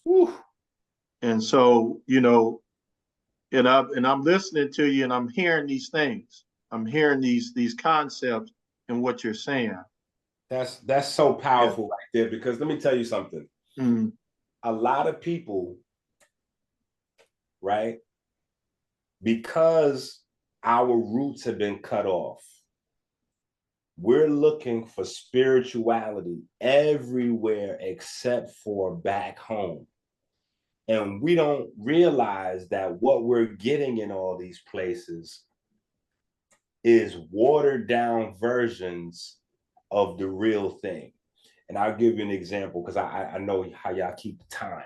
Whew. And so, and I'm listening to you, and I'm hearing these things. I'm hearing these concepts and what you're saying. That's so powerful right there, because let me tell you something. Mm-hmm. A lot of people, right, because our roots have been cut off, we're looking for spirituality everywhere except for back home. And we don't realize that what we're getting in all these places is watered down versions of the real thing. And I'll give you an example, because I know how y'all keep the time,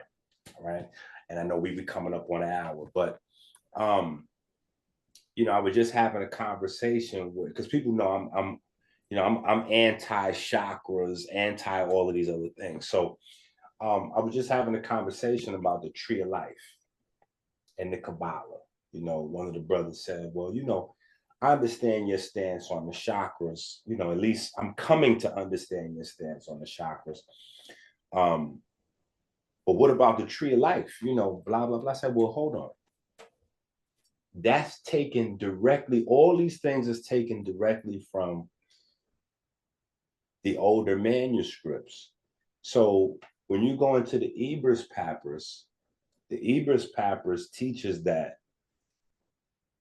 right? And I know we be coming up on an hour, but I was just having a conversation with, because people know I'm anti chakras, anti all of these other things. So I was just having a conversation about the tree of life. and the Kabbalah. You know, one of the brothers said, well, you know, I understand your stance on the chakras. You know, at least I'm coming to understand your stance on the chakras. But what about the tree of life? You know, blah, blah, blah. I said, well, hold on. That's taken directly, all these things is taken directly from the older manuscripts. So when you go into the Ebers Papyrus, the Ebers Papyrus teaches that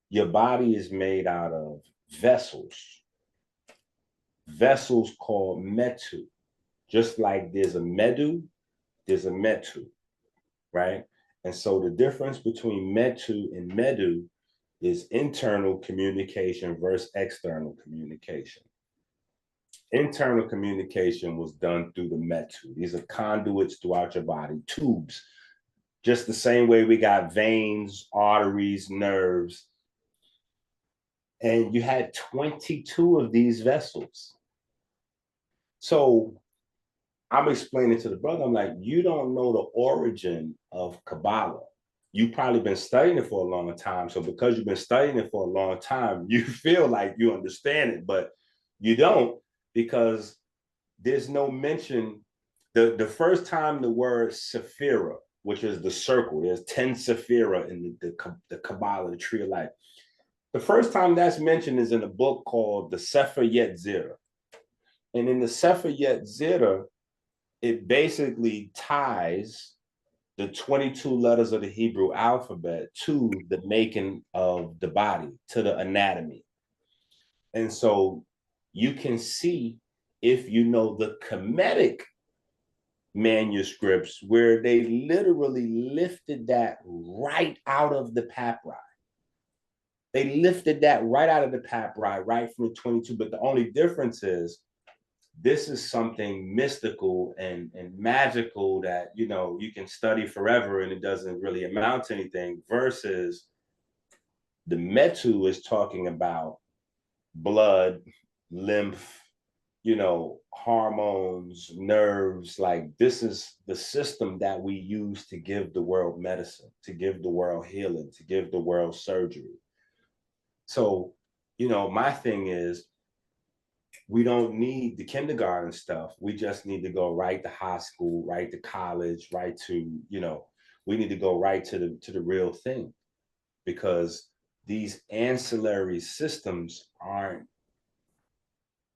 your body is made out of vessels called metu. Just like there's a medu, there's a metu, right? And so the difference between metu and medu is internal communication versus external communication. Internal communication was done through the metu. These are conduits throughout your body, tubes. Just the same way we got veins, arteries, nerves. And you had 22 of these vessels. So I'm explaining to the brother, I'm like, you don't know the origin of Kabbalah. You've probably been studying it for a long time. So because you've been studying it for a long time, you feel like you understand it, but you don't, because there's no mention. The first time the word Sephira, which is the circle, there's 10 Sephira in the Kabbalah, the tree of life. The first time that's mentioned is in a book called the Sefer Yetzirah. And in the Sefer Yetzirah, it basically ties the 22 letters of the Hebrew alphabet to the making of the body, to the anatomy. And so you can see, if you know the Kemetic manuscripts, where they literally lifted that right out of the papyri. They lifted that right out of the papyri, right from the 22. But the only difference is, this is something mystical and magical that, you know, you can study forever and it doesn't really amount to anything, versus the metu is talking about blood, lymph, you know, hormones, nerves. Like, this is the system that we use to give the world medicine, to give the world healing, to give the world surgery. So, you know, my thing is, we don't need the kindergarten stuff. We just need to go right to high school, right to college, right to, you know, we need to go right to the real thing, because these ancillary systems aren't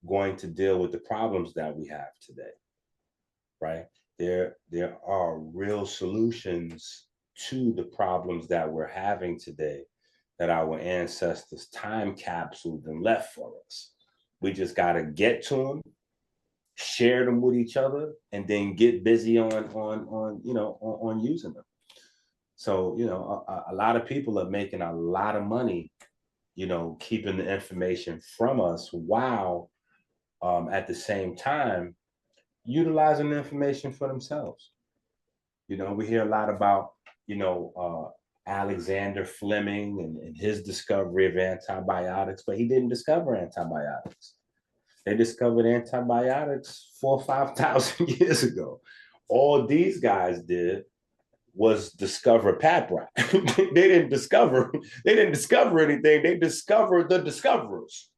going to deal with the problems that we have today, right? There are real solutions to the problems that we're having today that our ancestors time capsuled and left for us. We just got to get to them, share them with each other, and then get busy on using them. So, you know, a lot of people are making a lot of money, you know, keeping the information from us, while at the same time utilizing the information for themselves. You know, we hear a lot about, you know, Alexander Fleming and his discovery of antibiotics, but he didn't discover antibiotics. They discovered antibiotics 4,000 or 5,000 years ago. All these guys did was discover papyri. They didn't discover anything. They discovered the discoverers.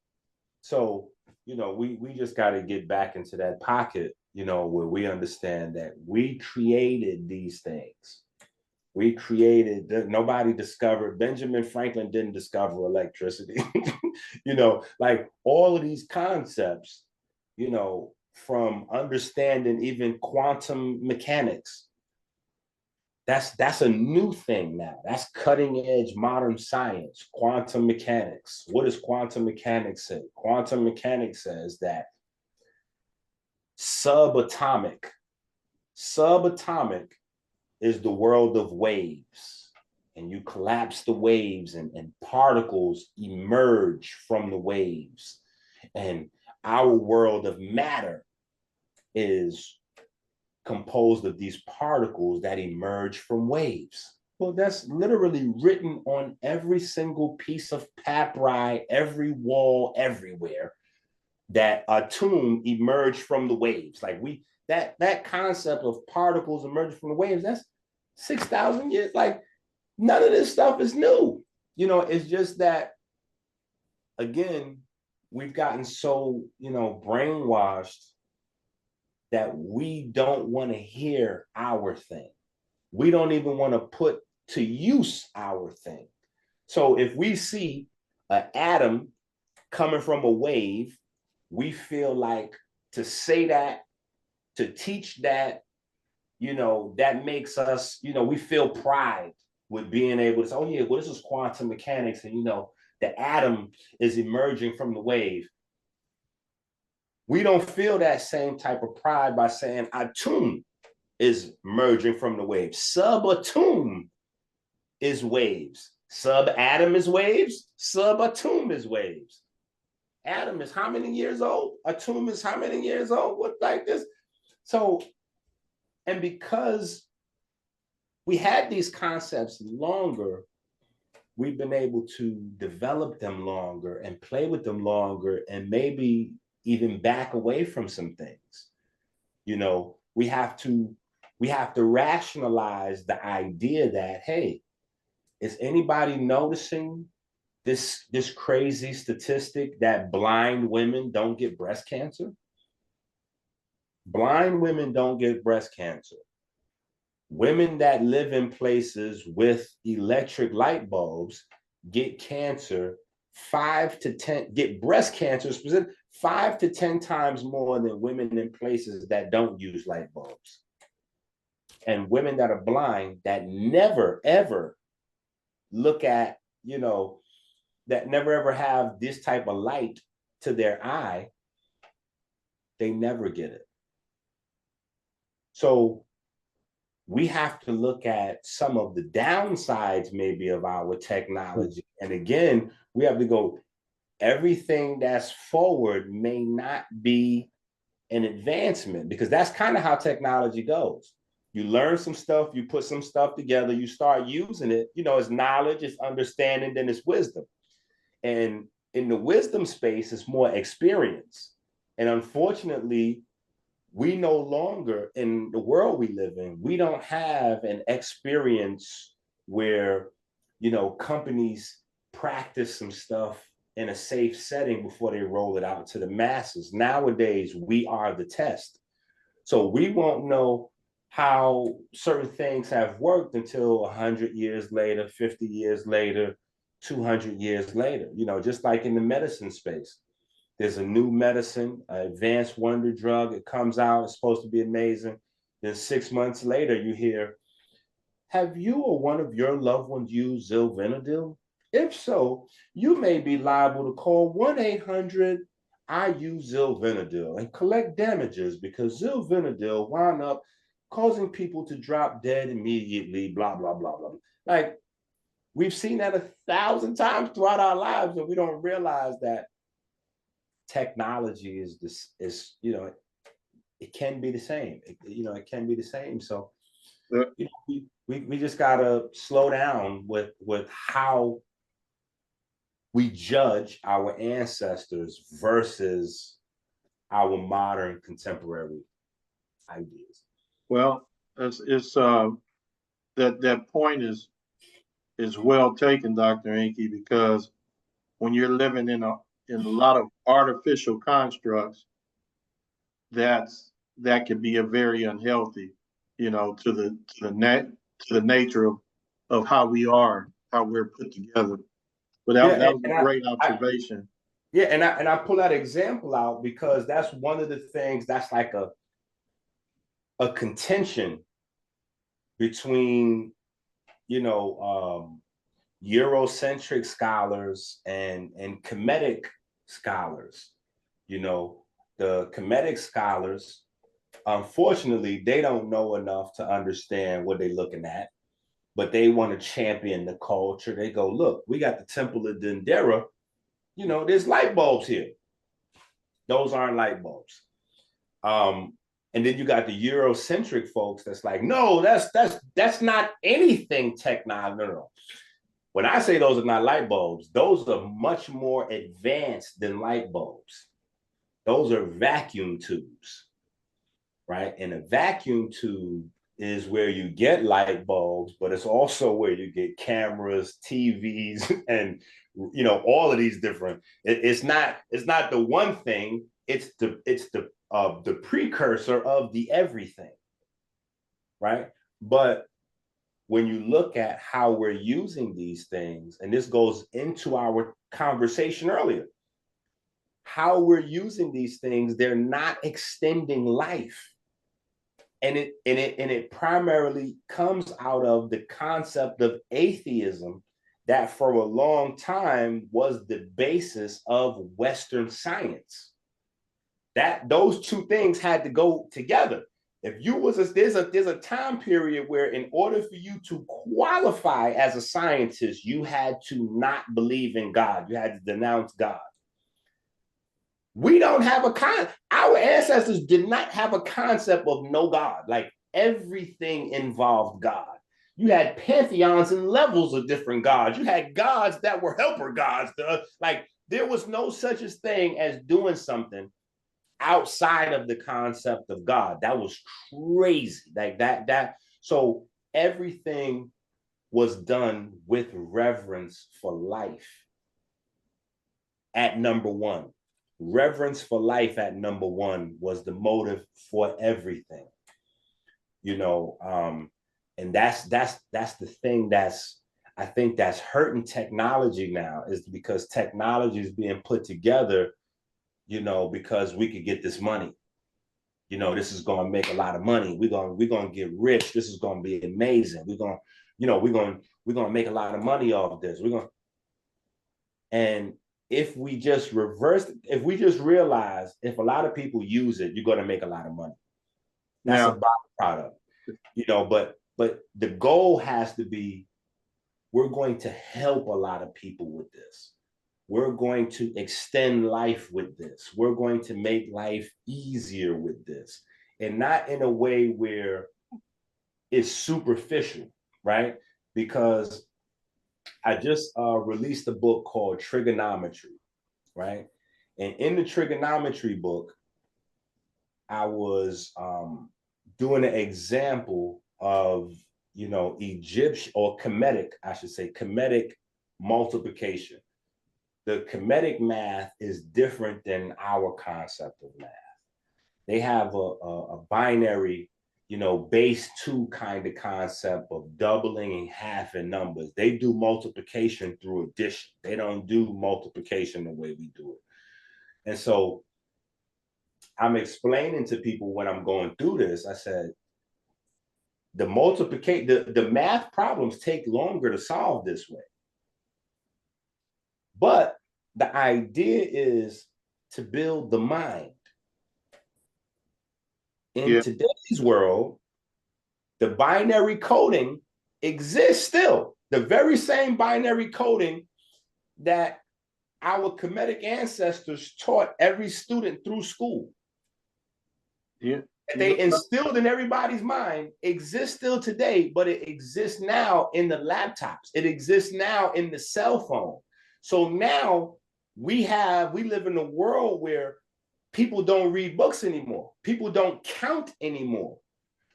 So, you know, we just got to get back into that pocket, you know, where we understand that we created these things. We created, nobody discovered, Benjamin Franklin didn't discover electricity. You know, like all of these concepts, you know, from understanding even quantum mechanics, that's a new thing now. That's cutting edge modern science, quantum mechanics. What does quantum mechanics say? Quantum mechanics says that subatomic is the world of waves, and you collapse the waves and particles emerge from the waves. And our world of matter is composed of these particles that emerge from waves. Well, that's literally written on every single piece of papyri, every wall, everywhere, that a tomb emerged from the waves. Like that concept of particles emerging from the waves, that's 6,000 years. Like, None of this stuff is new. You know, it's just that, again, we've gotten so, you know, brainwashed that we don't want to hear our thing. We don't even want to put to use our thing. So if we see an atom coming from a wave, we feel like to say that, to teach that, you know, that makes us, you know, we feel pride with being able to say, oh yeah, well, this is quantum mechanics, and you know, the atom is emerging from the wave. We don't feel that same type of pride by saying atom is merging from the waves. Subatom is waves. Subatom is waves. Subatom is waves. Atom is how many years old? Atom is how many years old? What like this? So, and because we had these concepts longer, we've been able to develop them longer and play with them longer and maybe even back away from some things. You know, we have to rationalize the idea that, hey, is anybody noticing this crazy statistic that blind women don't get breast cancer? Blind women don't get breast cancer. Women that live in places with electric light bulbs get cancer 5 to 10, get breast cancer 5 to 10 times more than women in places that don't use light bulbs. And women that are blind that never, ever look at, you know, that never, ever have this type of light to their eye, they never get it. So we have to look at some of the downsides maybe of our technology. And again, we have to go, everything that's forward may not be an advancement, because that's kind of how technology goes. You learn some stuff, you put some stuff together, you start using it, you know, it's knowledge, it's understanding, then it's wisdom. And in the wisdom space, it's more experience. And unfortunately, we no longer, in the world we live in, we don't have an experience where, you know, companies practice some stuff in a safe setting before they roll it out to the masses. Nowadays, we are the test. So we won't know how certain things have worked until 100 years later, 50 years later, 200 years later, you know, just like in the medicine space. There's a new medicine, an advanced wonder drug. It comes out, it's supposed to be amazing. Then 6 months later, you hear, have you or one of your loved ones used Zilvenadil? If so, you may be liable to call 1-800 I use Zilvenadil and collect damages because Zilvenadil wound up causing people to drop dead immediately, blah, blah, blah, blah. Like, we've seen that 1,000 times throughout our lives, and we don't realize that technology is this, is, you know, it can be the same. It can be the same. So, you know, we just gotta slow down with how we judge our ancestors versus our modern contemporary ideas. Well, it's that point is well taken, Dr. Enqi, because when you're living in a lot of artificial constructs, that can be a very unhealthy, you know, to the nature of how we are, how we're put together. But that was a great observation. And I pull that example out because that's one of the things that's like a contention between, you know, Eurocentric scholars and Kemetic scholars. You know, the Kemetic scholars, unfortunately, they don't know enough to understand what they're looking at, but they want to champion the culture. They go, look, we got the Temple of Dendera. You know, there's light bulbs here. Those aren't light bulbs. And then you got the Eurocentric folks that's like, no, that's not anything technology. No. When I say those are not light bulbs, those are much more advanced than light bulbs. Those are vacuum tubes, right? And a vacuum tube is where you get light bulbs, but it's also where you get cameras, TVs, and all of these different. It's not the one thing. It's the precursor of the everything, right? But when you look at how we're using these things, and this goes into our conversation earlier, how we're using these things, they're not extending life. And it primarily comes out of the concept of atheism that for a long time was the basis of Western science. That those two things had to go together. If you was there's a time period where in order for you to qualify as a scientist, you had to not believe in God. You had to denounce God. We don't have our ancestors did not have a concept of no God. Like everything involved God. You had pantheons and levels of different gods. You had gods that were helper gods. Like there was no such a thing as doing something outside of the concept of God. That was crazy. Like that. So everything was done with reverence for life. At number one. Reverence for life at number one was the motive for everything, and that's the thing I think that's hurting technology now, is because technology is being put together, because we could get this money. This is going to make a lot of money. We're going to get rich. This is going to be amazing. We're going to make a lot of money off this. And if we just realize if a lot of people use it, you're going to make a lot of money. That's a byproduct, but the goal has to be, we're going to help a lot of people with this. We're going to extend life with this. We're going to make life easier with this, and not in a way where it's superficial, right? Because I just released a book called Trigonometry, right? And in the trigonometry book, I was doing an example of, Egyptian or Kemetic, I should say, Kemetic multiplication. The Kemetic math is different than our concept of math. They have a binary, base 2 kind of concept of doubling and halving numbers. They do multiplication through addition. They don't do multiplication the way we do it. And so I'm explaining to people when I'm going through this, I said, the math problems take longer to solve this way. But the idea is to build the mind. In today's world, the binary coding exists still. The very same binary coding that our Kemetic ancestors taught every student through school. Yeah. They instilled in everybody's mind exists still today, but it exists now in the laptops. It exists now in the cell phone. So now we live in a world where people don't read books anymore. People don't count anymore.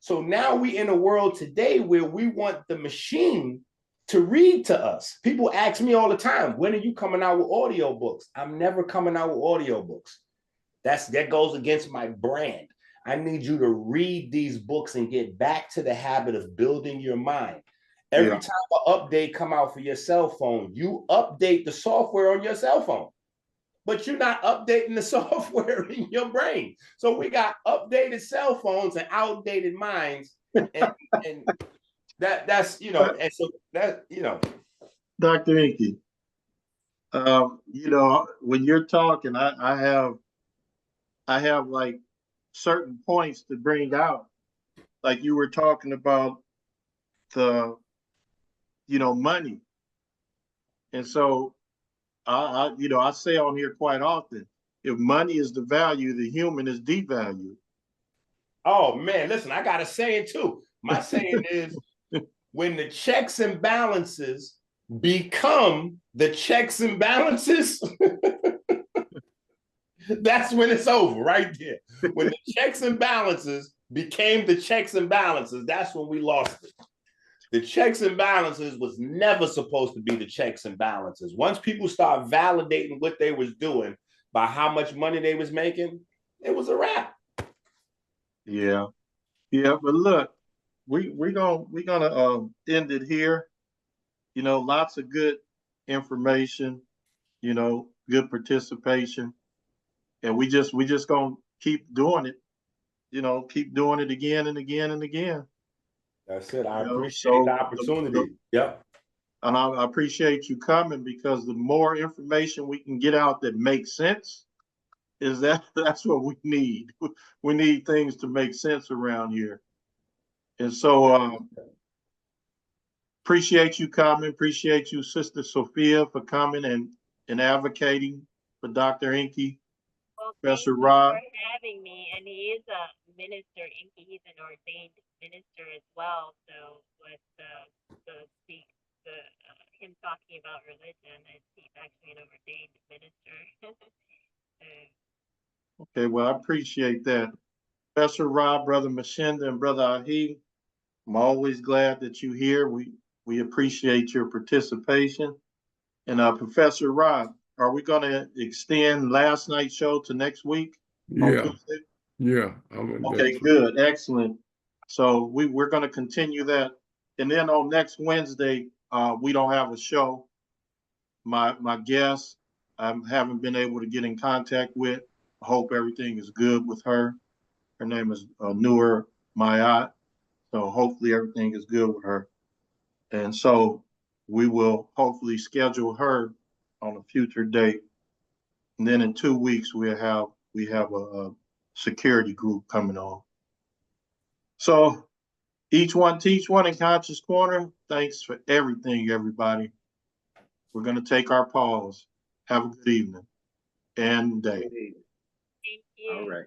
So now we in a world today where we want the machine to read to us. People ask me all the time, when are you coming out with audiobooks? I'm never coming out with audiobooks. That goes against my brand. I need you to read these books and get back to the habit of building your mind. Every time an update come out for your cell phone, you update the software on your cell phone, but you're not updating the software in your brain. So we got updated cell phones and outdated minds, and that's and so that Dr. Enqi, when you're talking, I have like certain points to bring out, like you were talking about the money, and so I say on here quite often, if money is the value, the human is devalued. Oh man, listen, I got a saying too. My saying is, when the checks and balances become the checks and balances, that's when it's over right there. When the checks and balances became the checks and balances, that's when we lost it. The checks and balances was never supposed to be the checks and balances. Once people start validating what they was doing by how much money they was making, it was a wrap. Yeah. Yeah, but look, we're gonna end it here. You know, lots of good information, you know, good participation. And we just gonna keep doing it, you know, keep doing it again and again and again. That's it. I You know, appreciate the so opportunity. Yep. and I appreciate you coming, because the more information we can get out that makes sense, that's what we need. We need things to make sense around here. And so appreciate you coming. Appreciate you, Sister Sophia, for coming and advocating for Dr. Enqi, Well, thank Professor you Rod. for having me. And he is a minister. Enqi, he's an ordained minister as well. So with him talking about religion, he's actually an ordained minister. Okay, well, I appreciate that. Professor Rod, Brother Mashinda, and Brother Ahi, I'm always glad that you're here. We appreciate your participation. And Professor Rod, are we going to extend last night's show to next week on Yeah, Tuesday? yeah. Okay, good, excellent. So we're going to continue that, and then on next Wednesday, we don't have a show. My guest, I haven't been able to get in contact with. I hope everything is good with her. Her name is Noor Mayat. So hopefully everything is good with her. And so we will hopefully schedule her on a future date. And then in 2 weeks we have a security group coming on. So each one teach one in Conscious Corner. Thanks for everything, everybody. We're going to take our pause. Have a good evening and day. Thank you. All right.